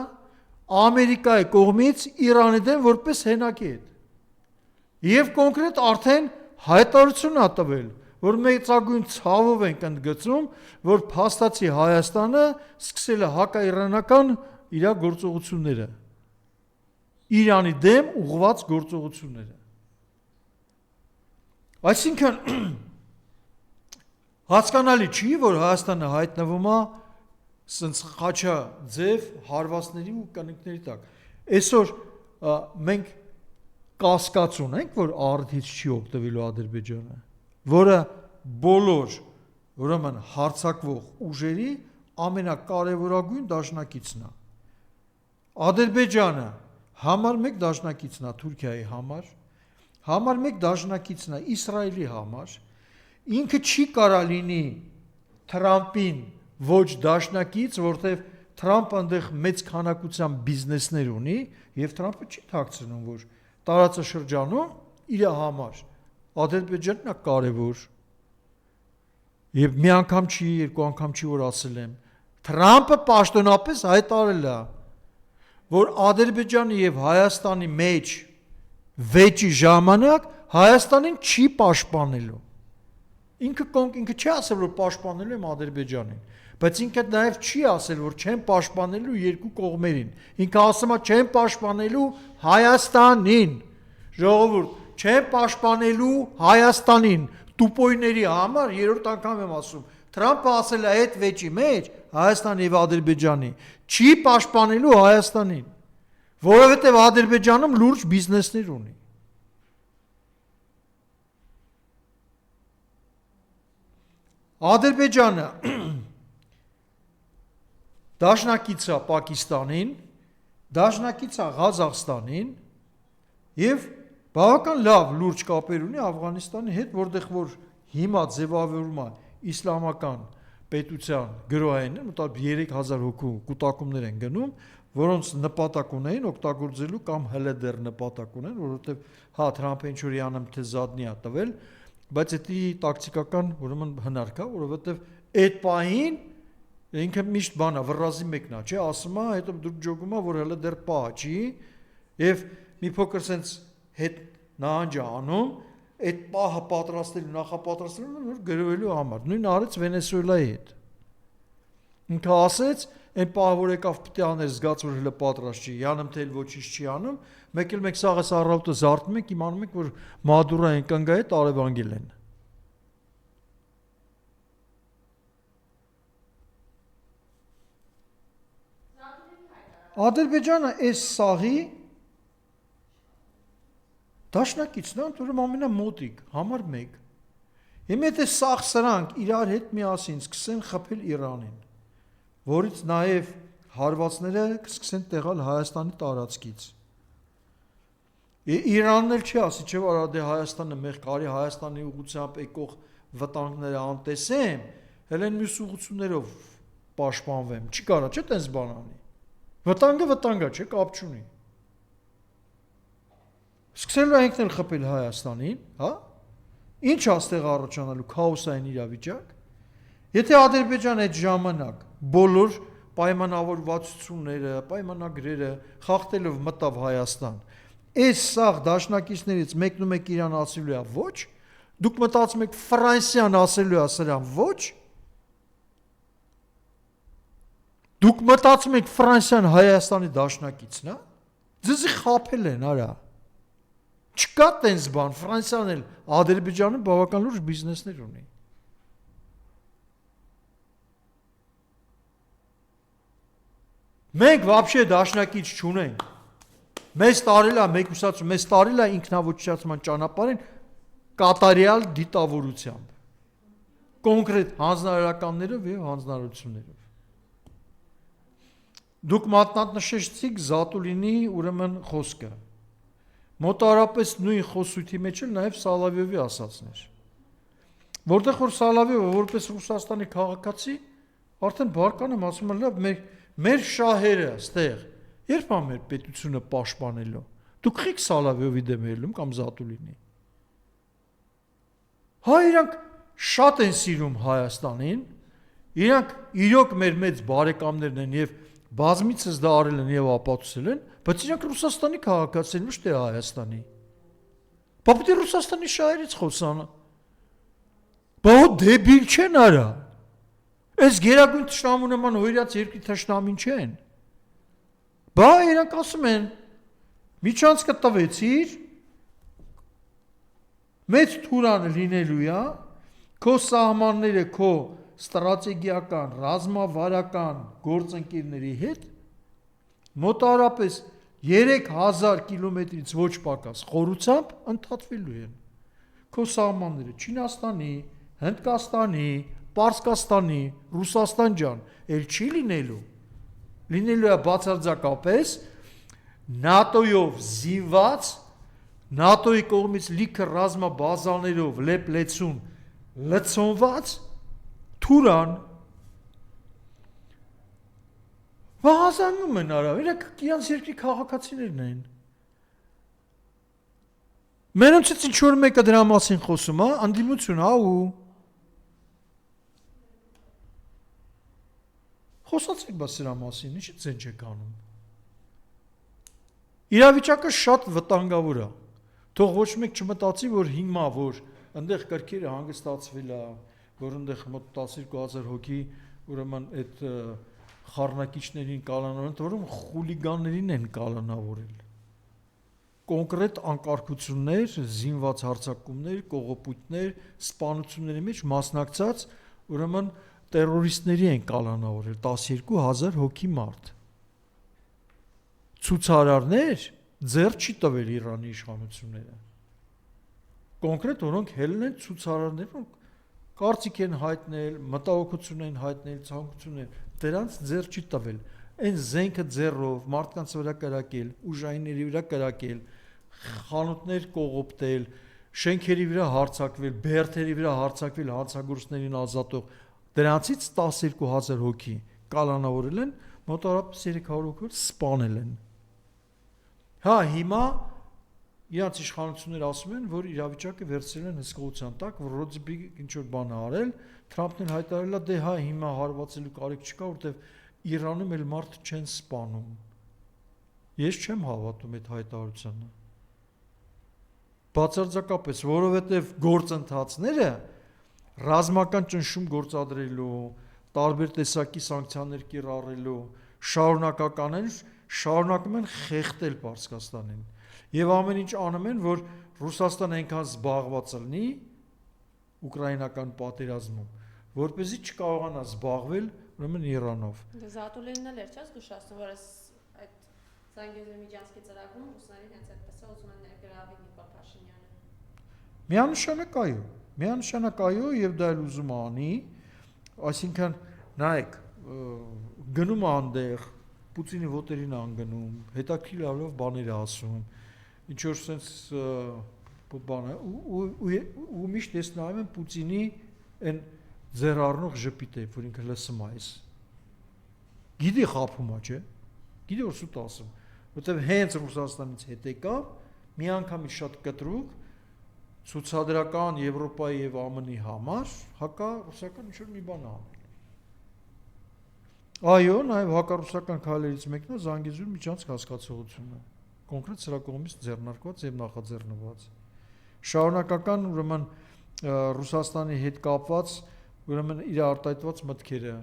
Ամերիկայի կողմից Իրանի դեմ որպես հենակետ։ Եվ կոնկրետ արդեն հայտարարություն է տվել, որ մեծագույն ցավով ենք ընդգծում, որ փաստացի Հայաստանը սկսել է հակաիրանական իր գործողությունները, Իրանի դեմ ուղղված գործողությունները։ Այսինքն հասկանալի չի, որ Հայաստանը հայտնվում է սենց խաչա ձև հարվածների ու կնիկների տակ։ Այսօր մենք կասկած ունենք, որ արդից չի օգտվելու Ադրբեջանը, որը բոլոր ուրեմն հարձակվող ուժերի ամենակարևորագույն դաշնակիցն է։ Ադրբեջանը համար 1 դաշնակիցն է Թուրքիայի համար 1 դաշնակիցն է Իսրայելի համար, ինքը չի կարա լինի Թրամփին ոչ դաշնակից, որտեղ Թրամփը այնտեղ մեծ քանակությամբ բիզնեսներ ունի, եւ Թրամփը չի թաքցնում, որ տարածաշրջանում իր համար Ադրբեջանն է կարևոր։ Եվ մի անգամ չի, երկու անգամ չի, որ ասել եմ, Թրամփը պաշտոնապես հայտարարել է, որ Ադրբեջանի եւ Հայաստանի մեջ վեճի ժամանակ Հայաստանին չի պաշտպանելու։ Ինքը չի ասել, որ պաշտպանելու եմ Ադրբեջանին, բայց ինքը նաև չի ասել, որ չեն պաշտպանելու երկու կողմերին։ Ինքը ասում է չեն պաշտպանելու Հայաստանին։ Ժողովուրդ, չեն պաշտպանելու Հայաստանին։ Տուպոյների համար երրորդ անգամ եմ ասում։ Թրամփը ասել է այդ վեճի մեջ Հայաստանի եւ Ադրբեջանի չի պաշտպանելու Հայաստանին, որովհետեւ Ադրբեջանում լուրջ բիզնեսներ ունի։ Ադրբեջանը դաշնակից է Պակիստանին, դաշնակից է Ղազախստանին եւ բավական լավ լուրջ կապեր ունի Աֆղանստանի հետ, որտեղ որ հիմա ձևավորում է իսլամական պետության գրոհային, մոտավորապես 3000 հոգու կուտակումներ են գնում, որոնց նպատակ ունեն օգտագործելու կամ հələ դեռ նպատակ ունեն, որովհետեւ հա Թրամփը ինչ որ յանամ թե զադնի է տվել, բայց դա տակտիկական ուրեմն հնարք է, որովհետեւ այդ պահին ինքը միշտ բան է, վռազի մեկն է, չէ, ասում է, հետո դուք ջոգում է, որ հələ դեռ պահ չի, եւ մի փոքր sense հետ նահանջ է անում, այդ պահը պատրաստելու, նախապատրաստելու, որ գրվելու համար։ Նույնը արեց Վենեսուելայի հետ։ Ինքը ասեց, այն պահը որ եկավ պիտի աներ, զգաց որ հələ պատրաստ չի, յանում թե ոչինչ չի անում, մեկ էլ մենք սաղ էս առավոտը զարթնում ենք, իմանում ենք, որ Մադուրոյին կնգա հետ արևանգել են։ Ադրբեջանը այս սաղի դաշնակիցն է, ուրեմն ամենամոտիկ, համար 1։ Հիմա եթե սաղ սրանք իրար հետ միասին սկսեն խփել Իրանին, որից նաև հարվածները կսկսեն տեղալ Հայաստանի տարածքից։ Իրանն էլ չի ասի, չէ՞ որ դե Հայաստանը մեղ կարի Հայաստանի ուղղությամբ եկող վտանգները անտեսեմ, հենց մյուս ուղղություններով պաշտպանվեմ, չի կարա, չէ՞ տես բան անի։ Վտանգը վտանգ է, չէ, կապ չունի։ Սկսելու ենք էլ խփել Հայաստանին, հա? Ինչ աստեղ առաջանալու քաոսային իրավիճակ։ Եթե Ադրբեջանը այդ ժամանակ բոլոր պայմանավորվածությունները, պայմանագրերը խախտելով մտավ Հայաստան, այս սաղ դաշնակիցներից մեկնում եք Իրան ասելու է ոչ, դուք մտածում եք Ֆրանսիան ասելու է սրան ոչ, դուք մտածում եք Ֆրանսիան Հայաստանի դաշնակիցն է, ձեզի խաբել են, արա։ Չկա տենց բան, Ֆրանսիան էլ Ադրբեջանը բավական լուրջ բիզնեսներ ունի։ Մենք вообще դաշնակից չունենք։ Մեզ տարել է, մեկուսացում, մեզ տարել է ինքնավոչնչացման ճանապարհին կատարյալ դիտավորությամբ։ Կոնկրետ հանձնարարականներով եւ հանձնարարություններով։ Դուք մատնանշեցիք Զատուլինի ուրեմն խոսքը։ Մոտարապես նույն խոսույթի մեջ էլ նաև Սալավիովի ասածներ։ Որտեղ որ Սալավիովը որպես Ռուսաստանի քաղաքացի արդեն բարկանում ասում է լավ մեր շահերը ստեղ երբ է մեր պետությունը պաշտպանելու։ Դուք եք Սալավիովի դեմ ելնում կամ Զատուլինի։ Հա իրանք շատ են սիրում Հայաստանին, իրանք իրոք մեր մեծ բարեկամներն են եւ բազմիցս դա արել են եւ ապացուցել են, բայց իրանք Ռուսաստանի քաղաքացիներ ոչ թե Հայաստանի։ Պապետի Ռուսաստանի շահերից խոսան։ Բա դեբիլ չեն արա։ Այս գերագույն թշնամու նման հորիած երկրի թշնամին չեն։ Բա իրանք ասում են միջանցքը տվեցիր, մեծ թուրան լինելու է, քո սահմանները քո ստրատեգիական, ռազմավարական գործընկերների հետ մոտավորապես 3000 կիլոմետրից ոչ պակաս խորությամբ ընդհատվելու են։ Քո սահմանները Չինաստանի, Հնդկաստանի, Պարսկաստանի, Ռուսաստան ջան, էլ չի լինելու։ Լինելու է բացարձակապես ՆԱՏՕ-ով զինված, ՆԱՏՕ-ի կողմից լիքը ռազմաբազաներով լեփ-լեցուն լցոնված թուրան վազանում են արա, իրանք իրանց երկրի քաղաքացիներն են։ Մենոնցից ինչ-որ մեկը դրա մասին խոսում, անդիմություն, ու խոսացեք բա սրա մասին, ինչի ձեն չեք անում։ Իրավիճակը շատ վտանգավոր է։ Թող ոչ մեկ չմտածի, որ հիմա, որ այնտեղ կրքերը հանգստացվել է, որ այնտեղ մոտ 12000 հոգի, ուրեմն այդ խառնակիչներին կալանավորել, որում խուլիգաններին են կալանավորել։ Կոնկրետ անկարգություններ, զինված հարձակումներ, կողոպուտներ, սպանությունների մեջ մասնակցած, ուրեմն տերորիստների են կալանավորել 12000 հոգի մարդ։ Ցուցարարներ ձեռ չի տվել Իրանի իշխանությունները։ Կոնկրետ որոնք հելն են ցուցարարներ, որոնք կարծիք են հայտնել, մտահոգություն են հայտնել, ցանկություն են, դրանց ձեռ չի տվել։ Այն զենքը ձեռով մարդկանց վրա կրակել, ուժայինների վրա կրակել, խանութներ կողոպտել, շենքերի վրա հարձակվել, բերդերի վրա հարձակվել հանցագործներին ազատող, դրանցից 12000 հոգի կալանավորել են, մոտավորապես 300 հոգի սպանել են։ Հա, հիմա իրանց իշխանությունները ասում են, որ իրավիճակը վերցրել են հսկողության տակ, որ Ռոդզբի ինչ-որ բան է արել, Թրամփն հայտարարել է, դե հա, հիմա հարվածելու կարիք չկա, որտեվ Իրանում էլ մարդ չեն սպանում։ Ես չեմ հավատում այդ հայտարարությանը։ Բացարձակապես, որովհետև գործընթացները ռազմական ճնշում գործադրելու, տարբեր տեսակի սանկցիաներ կիրառելու, շարունակական են, շարունակում են խեղդել Պարսկաստանին։ Եվ ամեն ինչ անում են, որ Ռուսաստանը այնքան զբաղված լինի ուկրաինական պատերազմում, որպեսզի չկարողանա զբաղվել ուրեմն Իրանով։ Զատուլինն էլ էր չէ՞ զգուշացնում, որ այդ Զանգեզուրի միջանցքի ծրագրում ռուսներին հենց այդպես է ուզում են ներգրավել Նիկոլ Փաշինյանը։ Միանշանակ այո, եւ դա էլ ուզում է անի, այսինքն նայեք, գնում է այնտեղ Պուտինի ոտերին անգնում, հետաքրքիր լավ բաներ ասում, ինչ որ sense բանը ու միշտ ես նայում եմ Պուտինի այն ձեռառնող ժպիտը, որ ինքը լսում է այս։ Գիտի խափում է, չէ՞։ Գիտի որ սուտ ասում, որտեվ հենց Ռուսաստանից հետ եկավ, մի անգամից շատ կտրուկ ցուցադրական Եվրոպայի եւ ԱՄՆ-ի համար հակառուսական ինչ-որ մի բան անել։ Այո, նաեւ հակառուսական քայլերից մեկն է Զանգեզուրի միջանցք հասկացողությունը, կոնկրետ սրա կողմից ձեռնարկված եւ նախաձեռնված։ Շարունակական ուրեմն Ռուսաստանի հետ կապված ուրեմն իր արտահայտված մտքերը։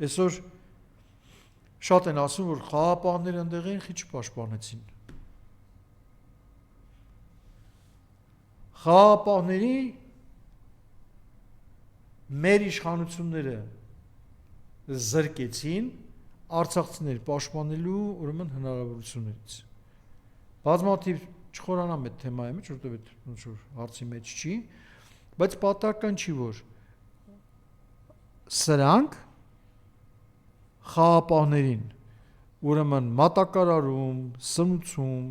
Այսօր շատ են ասում, որ խաղապահները ընդեղ են, քիչ պաշտպանեցին։ Խաղապահների մեր իշխանությունները զրկեցին արցախցիներ պաշտպանելու ուրեմն հնարավորություններից։ Բազմաթիվ չխորանամ այդ թեմայի մեջ, որտեղ այդ ոնց որ հարցի մեջ չի, բայց պատահական չի, որ սրանք խաղապահներին ուրեմն մատակարարում, սնուցում,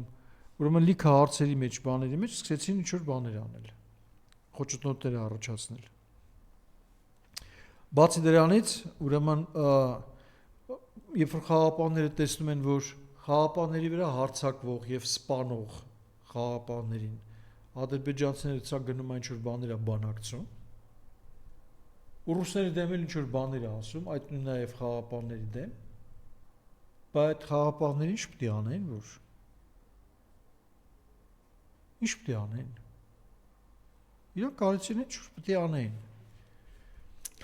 ուրեմն լիքը հարցերի մեջ, բաների մեջ սկսեցին ինչ-որ բաներ անել, խոչընդոտներ առաջացնել։ Բացի դրանից, ուրեմն երբ որ խաղապահները տեսնում են, որ խաղապահների վրա հարձակվող եւ սպանող խաղապահներին ադրբեջանցիները ցա գնում են ինչ-որ բաներ է բանակցում, ռուսները դեմ էլ ինչ-որ բաներ է ասում, այդ նույն նաեւ խաղապահների դեմ, բայց խաղապահները ինչ պետք է անեն, որ ինչ պետք է անեն։ Իրանք կարեցին ինչ պետք է անեին։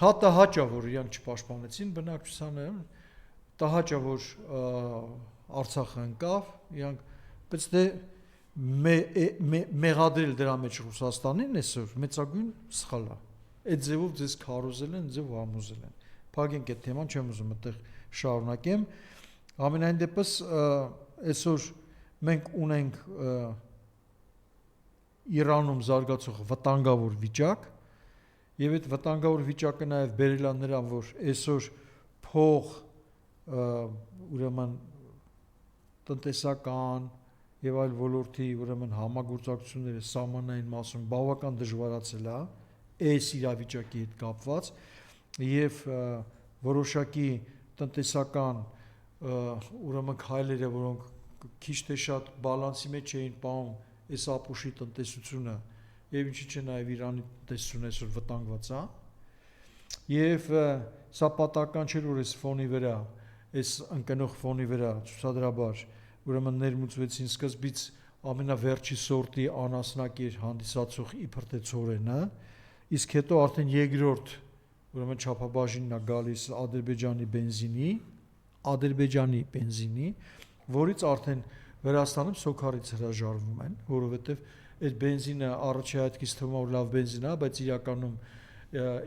Տհաճա որ իրանք չպաշտպանեցին բնակչությանը, տհաճա որ Արցախը ընկավ, իրանք բայց դե մեղադրել դրա մեջ Ռուսաստանին այսօր մեծագույն սխալ է։ Այդ ձևով ձեզ քարոզել են, ձեզ համոզել են։ Փակենք այդ թեման, չեմ ուզում այդտեղ շարունակեմ։ Ամենայն դեպս այսօր մենք ունենք Իրանում զարգացող վտանգավոր վիճակ, եւ այդ վտանգավոր վիճակը նաեւ բերել է նրան, որ այսօր փող ուրեմն տնտեսական եւ այլ ոլորտի ուրեմն համագործակցությունները սահմանային մասում բավական դժվարացել է այս իրավիճակի հետ կապված եւ որոշակի տնտեսական ուրեմն քայլերը, որոնք քիչ թե շատ բալանսի մեջ էին պահում այս ապուշի տնտեսությունը եւ ինչի՞ չէ նաեւ Իրանի տնտեսությունը այսօր վտանգված է եւ սա պատահական չէ որ այս ֆոնի վրա այս ընկնող ֆոնի վրա ցուցադրաբար ուրեմն ներմուծվեցին սկզբից ամենավերջի սորտի անասնակեր հանդիսացող իբր թե ծորենը, իսկ հետո արդեն երկրորդ ուրեմն չափաբաժինն է գալիս Ադրբեջանի բենզինի, որից արդեն Վրաստանում սոքարից հրաժարվում են, որովհետև այդ բենզինը առաջի հայացքից թվում է որ լավ բենզին է, բայց իրականում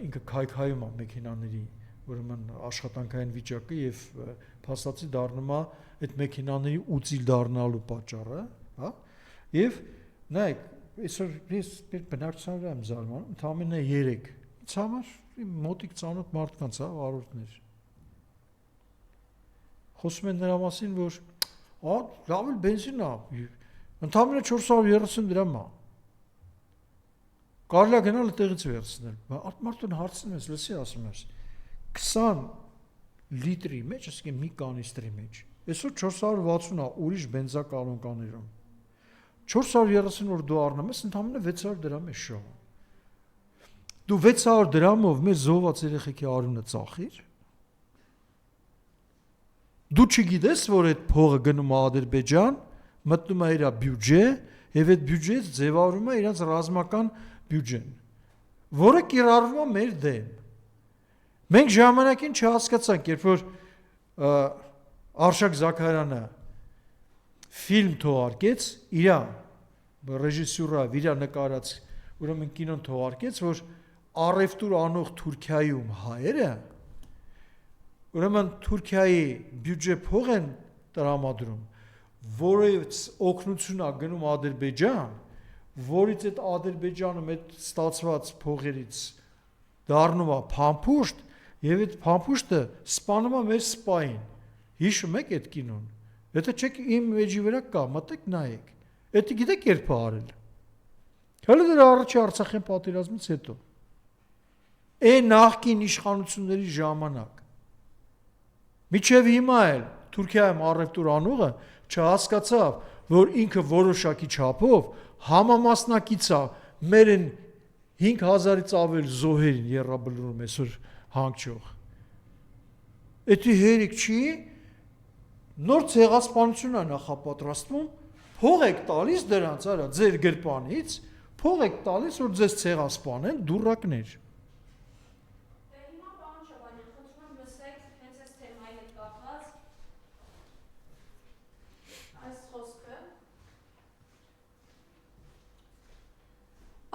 ինքը քայքայում է մեքենաների ուրեմն աշխատանքային վիճակը եւ փաստացի դառնում է այդ մեքենաների ուծիլ դառնալու պատճառը, հա? Եվ նայեք, այսօր ես բնակչության վրա եմ զարմանում, ընդամենը 3, ինձ համար մոտիկ ծանոթ մարդկանց, հա, վարորդներ։ Խոսում են նրա մասին, որ լավ էլ բենզին է, ընդամենը 430 դրամ է։ Կարելի է գնալ այդտեղից վերցնել։ Մարդուն հարցնում ես, լսի ասում ես 20 լիտրի մեջ, ասենք մի կանիստրի մեջ։ Այսօր 460 է ուրիշ բենզակալոնկաներում։ 430 որ դու առնում ես, ընդամենը 600 դրամ է շահ։ Դու 600 դրամով մեր զոհված երեխեքի արյունը ծախիր։ Դու չգիտես, որ այդ փողը գնում է Ադրբեջան, մտնում է իր բյուջե, եւ այդ բյուջեից ձևավորվում է իրենց ռազմական բյուջեն, որը կիրառվում է մեր դեմ։ Մենք ժամանակին չհասկացանք, երբ որ Արշակ Զաքարյանը ֆիլմ թողարկեց, իր ռեժիսուրա, իր նկարած, ուրեմն կինոն թողարկեց, որ առևտուր անող Թուրքիայում հայերը ուրեմն Թուրքիայի բյուջե փող են տրամադրում, որից օգնություն է գնում Ադրբեջան, որից այդ Ադրբեջանում այդ ստացված փողերից դառնում է փամփուշտ եւ այդ փամփուշտը սպանում է մեր սպային։ Հիշում եք այդ կինոն։ Եթե չեք իմ էջի վրա կա, մտեք նայեք։ Դա գիտեք երբ է արել։ Հələ դրա առաջի Արցախյան պատերազմից հետո։ Այն նախկին իշխանությունների ժամանակ։ Միջև հիմա էլ Թուրքիայում առևտուր անողը չհասկացավ, որ ինքը որոշակի չափով համամասնակից է մեր 5000-ից ավել զոհերին երրաբլուրում այսօր հանգչող։ Դա հերիք չի, նոր ցեղասպանություն է նախապատրաստվում, փող եք տալիս դրանց, արա, ձեր գրպանից, փող եք տալիս, որ ձեզ ցեղասպանեն, դուրակներ։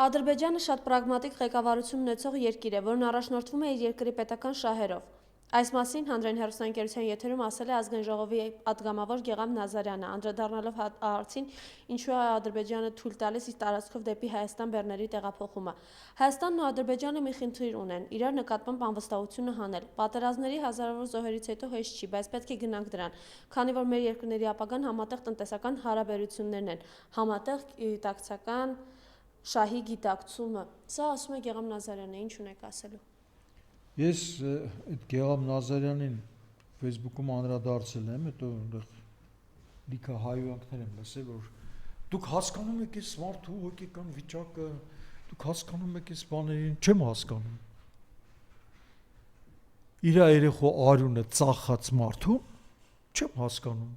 Ադրբեջանը շատ պրագմատիկ ղեկավարություն ունեցող երկիր է, որն առաջնորդվում է իր երկրի պետական շահերով։ Այս մասին հանրային հեռուստաընկերության եթերում ասել է Ազգային ժողովի պատգամավոր Գեգամ Նազարյանը, անդրադառնալով հարցին, ինչու է Ադրբեջանը թույլ տալիս իր տարածքով դեպի Հայաստան բեռների տեղափոխումը։ Հայաստանն ու Ադրբեջանը մի խնդիր ունեն՝ իրար նկատմամբ անվստահությունը հանել։ Պատերազմների հազարավոր զոհերից հետո հեշտ չի, բայց պետք է գնանք դրան, քանի որ մեր երկրների ապագան համատեղ տնտեսական հարաբերություններն են, համատեղ գիտակցական շահի գիտակցումը։ Սա ասում է Գեգամ Նազարյանը, ինչ ունեք ասելու։ Ես այդ Գեգամ Նազարյանին Facebook-ում անդրադարձել եմ, հետո լիքը հայհոյանքներ եմ լսել, որ դուք հասկանում եք այս մարդու հոգեկան վիճակը, դուք հասկանում եք այս բաներին, չեմ հասկանում։ Իր երեխու արյունը ծախած մարդու չեմ հասկանում։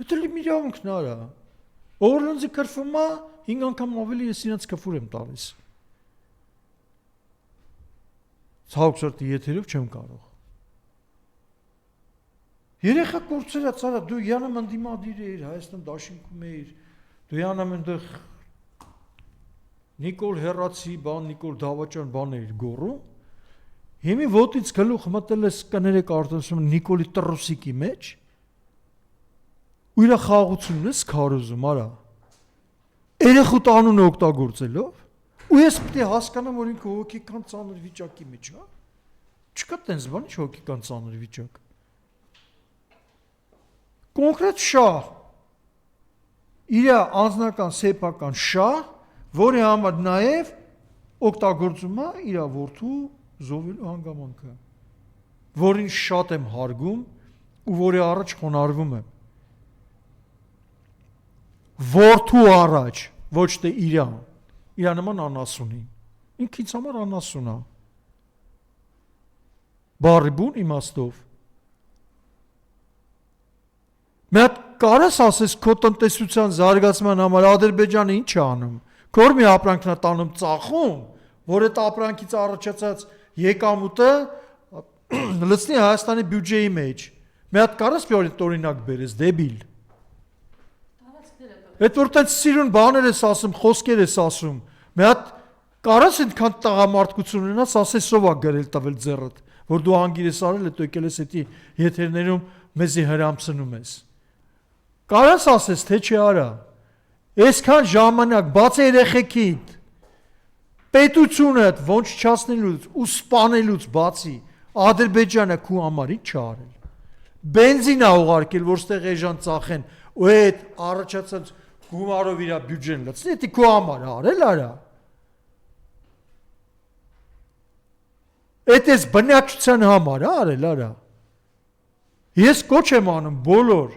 Դա լի իրավունքն արա։ Օրենսը կրվում է 5 անգամ ավելի ես իրենց կֆուր եմ տալիս։ Ցավոքսրտի եթերով չեմ կարող։ Երեխա կորցրած արա դու յանամ ընդդիմադիր էիր, Հայաստան դաշինքում էիր, դու յանամ այնտեղ Նիկոլ Հերացի բան, Նիկոլ Դավաճան բան էիր գոռում, հիմի ոտից գլուխ մտել ես կներեք արտասում Նիկոլի Տրուսիկի մեջ, ու իր խաղաղությունն ես քարոզում, արա։ Երեխուտ անունը օգտագործելով, ու ես պետք է հասկանամ, որ ինքը հոգեկան ծանր վիճակի մեջ է։ Չկա տենց բան, ինչ հոգեկան ծանր վիճակ։ Կոնկրետ շահ, իր անձնական սեփական շահ, որի համար նաև օգտագործում է իր որդու զոհվելու հանգամանքը, որին շատ եմ հարգում ու որի առաջ խոնարհվում եմ։ Որդու առաջ, ոչ թե իրան, իր նման անասունին, ինքը ինձ համար անասուն է, բառի բուն իմաստով։ Մենք կարես ասես քո տնտեսության զարգացման համար Ադրբեջանը ինչ է անում, քոր մի ապրանքն է տանում ծախում, որ այդ ապրանքից առաջացած եկամուտը լցնի Հայաստանի բյուջեի մեջ։ Մենք կարես օրինակ բերես, դեբիլ։ Այդ որ տենց սիրուն բաներ ես ասում, խոսքեր ես ասում, մի հատ կարես այդքան տղամարդկություն ունենաս, ասես ով է գրել տվել ձեռդ, որ դու անգիր ես արել, հետո եկել ես էդի եթերներում մեզի հրամցնում ես։ Կարես ասես, թե չի արա, այսքան ժամանակ բաց երեխեքիդ, պետությունդ ոնչացնելուց ու սպանելուց բացի, Ադրբեջանը քու համար ինչ է արել։ Բենզին է ուղարկել, որ ստեղ էժան ծախեն, ու այդ առաջացած գումարով իր բյուջեն լցնի, դա քո համար արել արա։ Այդ էս բնակչության համար արել արա։ Ես կոչ եմ անում բոլոր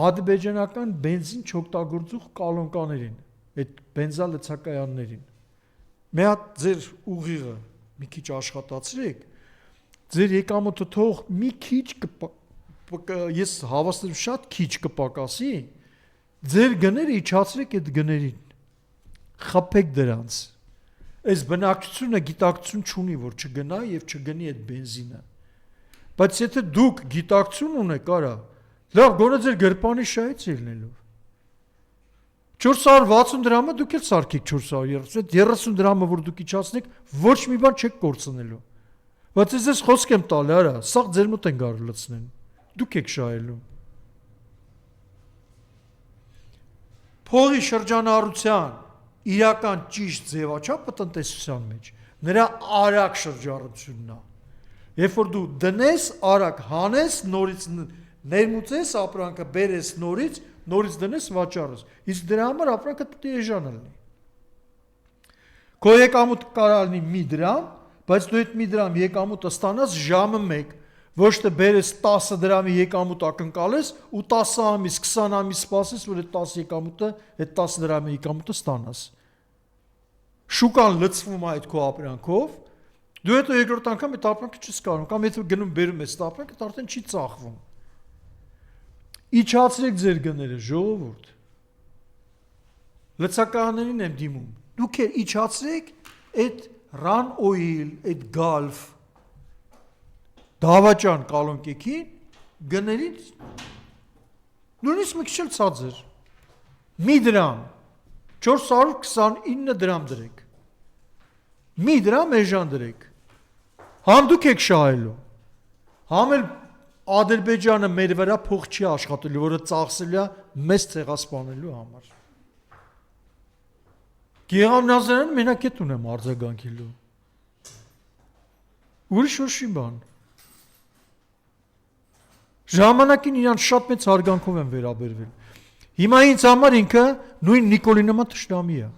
ադրբեջանական բենզին չօգտագործող կալոնկաներին, այդ բենզալցակայաններին։ Մի հատ ձեր ուղիղը մի քիչ աշխատացրեք, ձեր եկամուտը թող մի քիչ ես հավաստում շատ քիչ կպակասի, ձեր գները իջացրեք այդ գներին, խփեք դրանց։ Այս բնակչությունը գիտակցություն չունի, որ չգնա եւ չգնի այդ բենզինը։ Բայց եթե դուք գիտակցություն ունեք, արա, լավ, գոնե ձեր գրպանի շահից ելնելով։ 460 դրամը դուք էլ սարքեք 430, 30 դրամը որ դուք իջացնեք, ոչ մի բան չեք կորցնելու։ Բայց ես խոսք եմ տալի, արա, սա ձեր մոտ են գար լցնեն։ Դուք եք շահելու։ Փողի շրջանառության իրական ճիշտ ձևաչափը տնտեսության մեջ նրա արագ շրջառությունն է։ Երբ որ դու դնես, արագ հանես, նորից ներմուծես ապրանքը, բերես նորից դնես վաճառես։ Իսկ դրա համար ապրանքը պետք է էժան լինի։ Քո եկամուտը կարող լինի 1 դրամ, բայց դու այդ 1 դրամ եկամուտը ստանաս ժամը 1, ոչ թե բերես 10 դրամի եկամուտ ակնկալես ու 10 ամիս, 20 ամիս սպասես, որ այդ 10 եկամուտը, այդ 10 դրամի եկամուտը ստանաս։ Շուկան լցվում է այդ քո ապրանքով, դու հետո երկրորդ անգամ այդ ապրանքը չես կարող, կամ եթե գնում բերում ես այդ ապրանքը, դա արդեն չի ծախվում։ Իջացրեք ձեր գները, ժողովուրդ։ Լցակայաններին եմ դիմում։ Դուք էլ իջացրեք այդ Run Oil, այդ Gulf, Դավաճան կալոնկեքի գներից նույնիսկ մի քիչ էլ ցածր։ 1 դրամ 429 դրամ դրեք։ 1 դրամ էժան դրեք։ Համ դուք եք շահելու։ Համ էլ Ադրբեջանը մեր վրա փող չի աշխատելու, որը ծախսելու է մեզ ցեղասպանելու համար։ Գեղամնազարան մենակ էդ ունեմ արձագանքելու։ Ուրիշ ոչինչ բան։ Ժամանակին իրան շատ մեծ հարգանքով են վերաբերվել։ Հիմա ինձ համար ինքը նույն Նիկոլի նման թշնամի է։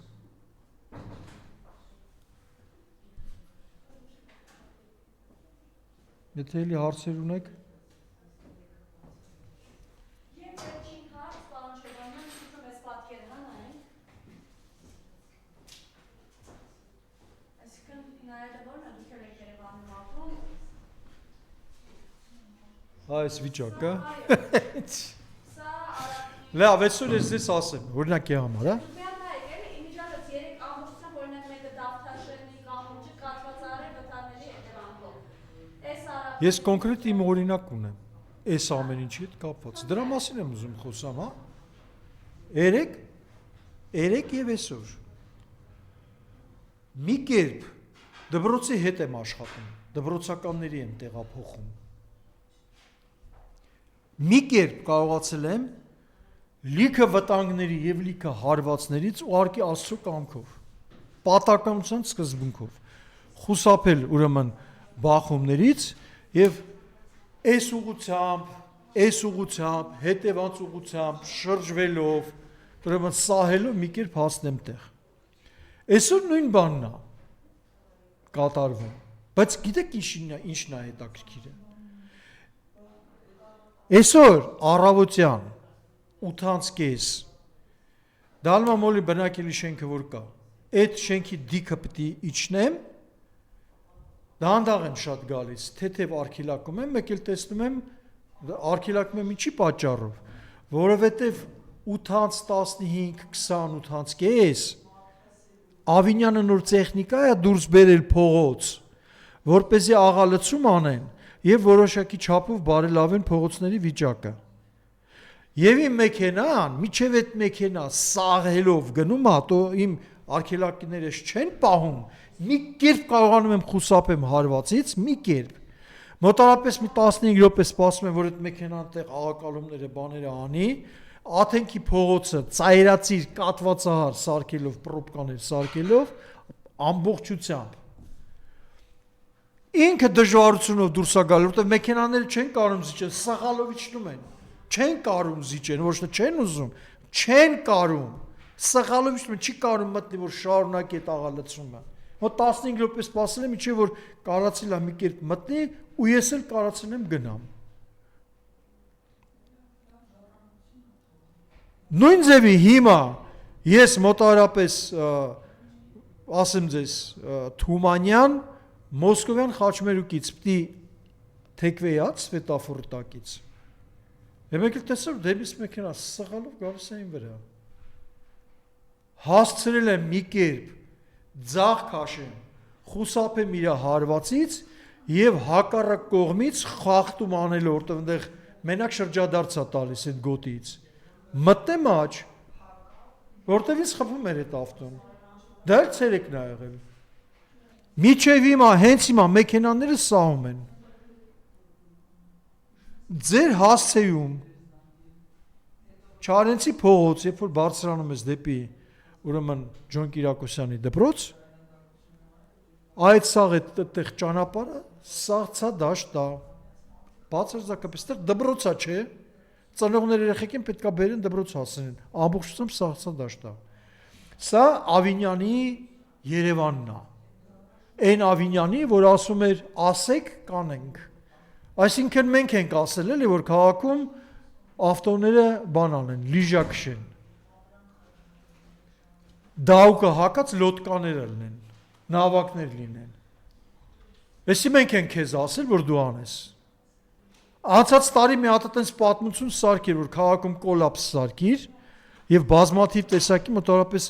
Եթե էլի հարցեր ունեք։ Այս վիճակը։ Լավ, այսօր ես ձեզ ասեմ, օրինակի համար, հա։ Ես կոնկրետ իմ օրինակ ունեմ, այս ամեն ինչի հետ կապված, դրա մասին եմ ուզում խոսամ, հա, երեք և այսօր, մի կերպ դպրոցի հետ եմ աշխատում, դպրոցականների եմ տեղափոխում, մի կերպ կարողացել եմ լիքը վտանգների և լիքը հարվածներից ուղղակի Աստծո կամքով, պատականության սկզբունքով, խուսափել ուրեմն բախումներից և այս ուղղությամբ, հետևած ուղղությամբ, շրջվելով, ուրեմն սահելով մի կերպ հասնեմ տեղ։ Այսօր նույն բանն է կատարվում, բայց գիտեք ինչն է հետաքրքիրը։ Այսօր առավոտյան 8:30 Դալմա մոլի բնակելի շենքը որ կա, այդ շենքի դիքը պիտի իջնեմ, դանդաղ եմ շատ գալիս, թեթև արգելակում եմ, մեկ էլ տեսնում եմ, արգելակում եմ ինչի պատճառով, որովհետև 8:15, 20, 8:30 Ավինյանը նոր տեխնիկա է դուրս բերել փողոց, որպեսզի աղալցում անեն և որոշակի չափով բարելավեն փողոցների վիճակը։ Եվ իմ մեքենան, միջև այդ մեքենա սաղելով գնում է, տո իմ արգելակիներս չեն պահում, մի կերպ կարողանում եմ խուսափեմ հարվածից, մի կերպ։ Մոտարապես մի 15 րոպե սպասում եմ, որ այդ մեքենան տեղ աղակալումները բաները անի, Աթենքի փողոցը ծայրածիր կատվածահար սարքելով, պրոբկաներ սարքելով, ամբողջությամբ։ Ինքը դժվարությունով դուրս է գալու, որտեղ մեքենաները չեն կարում զիջեն, սխալով իջնում են, չեն կարում զիջեն, ոչ թե չեն ուզում, չեն կարում, սխալով իջնում են, չի կարում մտնի, որ շարունակի այդ աղալցումը։ Մոտ 15 րոպե սպասել եմ, ինչի որ կարացել է մի կերպ մտնի, ու ես էլ կարացել եմ գնամ։ Նույն ձևի հիմա ես մոտարապես ասեմ ձեզ Թումանյան Մոսկովյան խաչմերուկից պիտի թեքվեյաց սվետաֆորի տակից։ Եմ եկել տեսել դեպիս մեքենա սխալով գալիս է իմ վրա։ Հասցրել եմ մի կերպ ձախ քաշեմ, խուսափեմ իր հարվածից և հակառակ կողմից խախտում անելով, որտեղ այնտեղ մենակ շրջադարձ է տալիս այդ գոտիից։ Մտնեմ աջ, որտեղ ինձ խփում էր այդ ավտոն, դա էլ ցերեկն է եղել, միջև հիմա, հենց հիմա մեքենաները սահում են, ձեր հասցեում, Չարենցի փողոց, երբ որ բարձրանում ես դեպի ուրեմն Ջոն Կիրակոսյանի դպրոց, այդ սաղ այդտեղ ճանապարհը սաղցա դաշտ է, բացարձակապես դպրոց է, չէ, ծնողներ երեխեքին պետք է բերեն դպրոց հասնեն, ամբողջությամբ սաղցա դաշտ է։ Սա Ավինյանի Երևանն է, այն Ավինյանի, որ ասում էր ասեք կանենք, այսինքն մենք ենք ասել էլի, որ քաղաքում ավտոները բան անեն, լիժա քշեն, դահուկը հակած լոտկաներ լինեն, նավակներ լինեն, էսի մենք ենք քեզ ասել, որ դու անես, անցած տարի մի հատ այդպես պատմություն սարքիր, որ քաղաքում կոլապս սարքիր և բազմաթիվ տեսակի մոտավորապես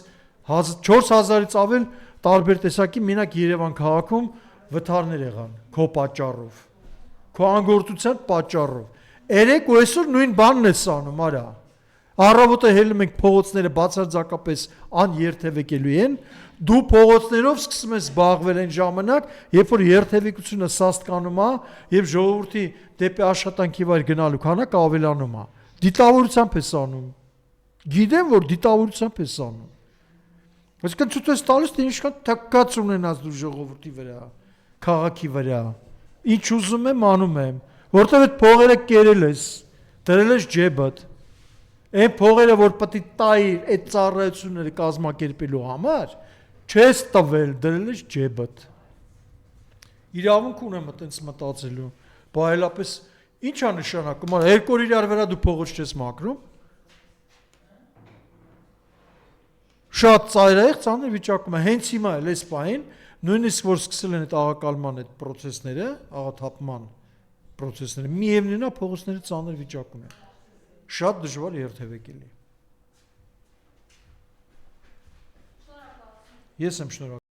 4000-ից ավել տարբեր տեսակի մենակ Երևան քաղաքում վթարներ եղան, քո պատճառով, քո անգործության պատճառով, երեք ու այսօր նույն բանն ես անում, արա, առավոտը հելում ենք փողոցները բացարձակապես աներթևեկելու են, դու փողոցներով սկսում ես զբաղվել այն ժամանակ, երբ որ երթևեկությունը սաստկանում է և ժողովրդի դեպի աշխատանքի վայր գնալու քանակը ավելանում է, դիտավորությամբ ես անում, գիտեմ, որ դիտավորությամբ ես անում, այսինքն ցույց ես տալիս, թե ինչքան թքած ունենաս դու ժողովրդի վրա, քաղաքի վրա, ինչ ուզում եմ, անում եմ, որտեղ այդ փողերը կերել ես, դրել ես ջեբդ, այն փողերը, որ պետք է տայիր այդ ծառայությունները կազմակերպելու համար, չես տվել, դրել ես ջեբդ։ Իրավունք ունեմ այտենց մտածելու, բայելապես ինչ է նշանակում, երկու օր իրար վրա դու փողոց չես մաքրում, շատ ծայրահեղ ծանր վիճակում է, հենց հիմա էլ այս պահին, նույնիսկ որ սկսել են այդ աղակալման այդ պրոցեսները, աղաթափման պրոցեսները, միևնույն է փողոցների ծանր վիճակում է, շատ դժվար երթևեկելի։ Ես եմ շնորհակալ։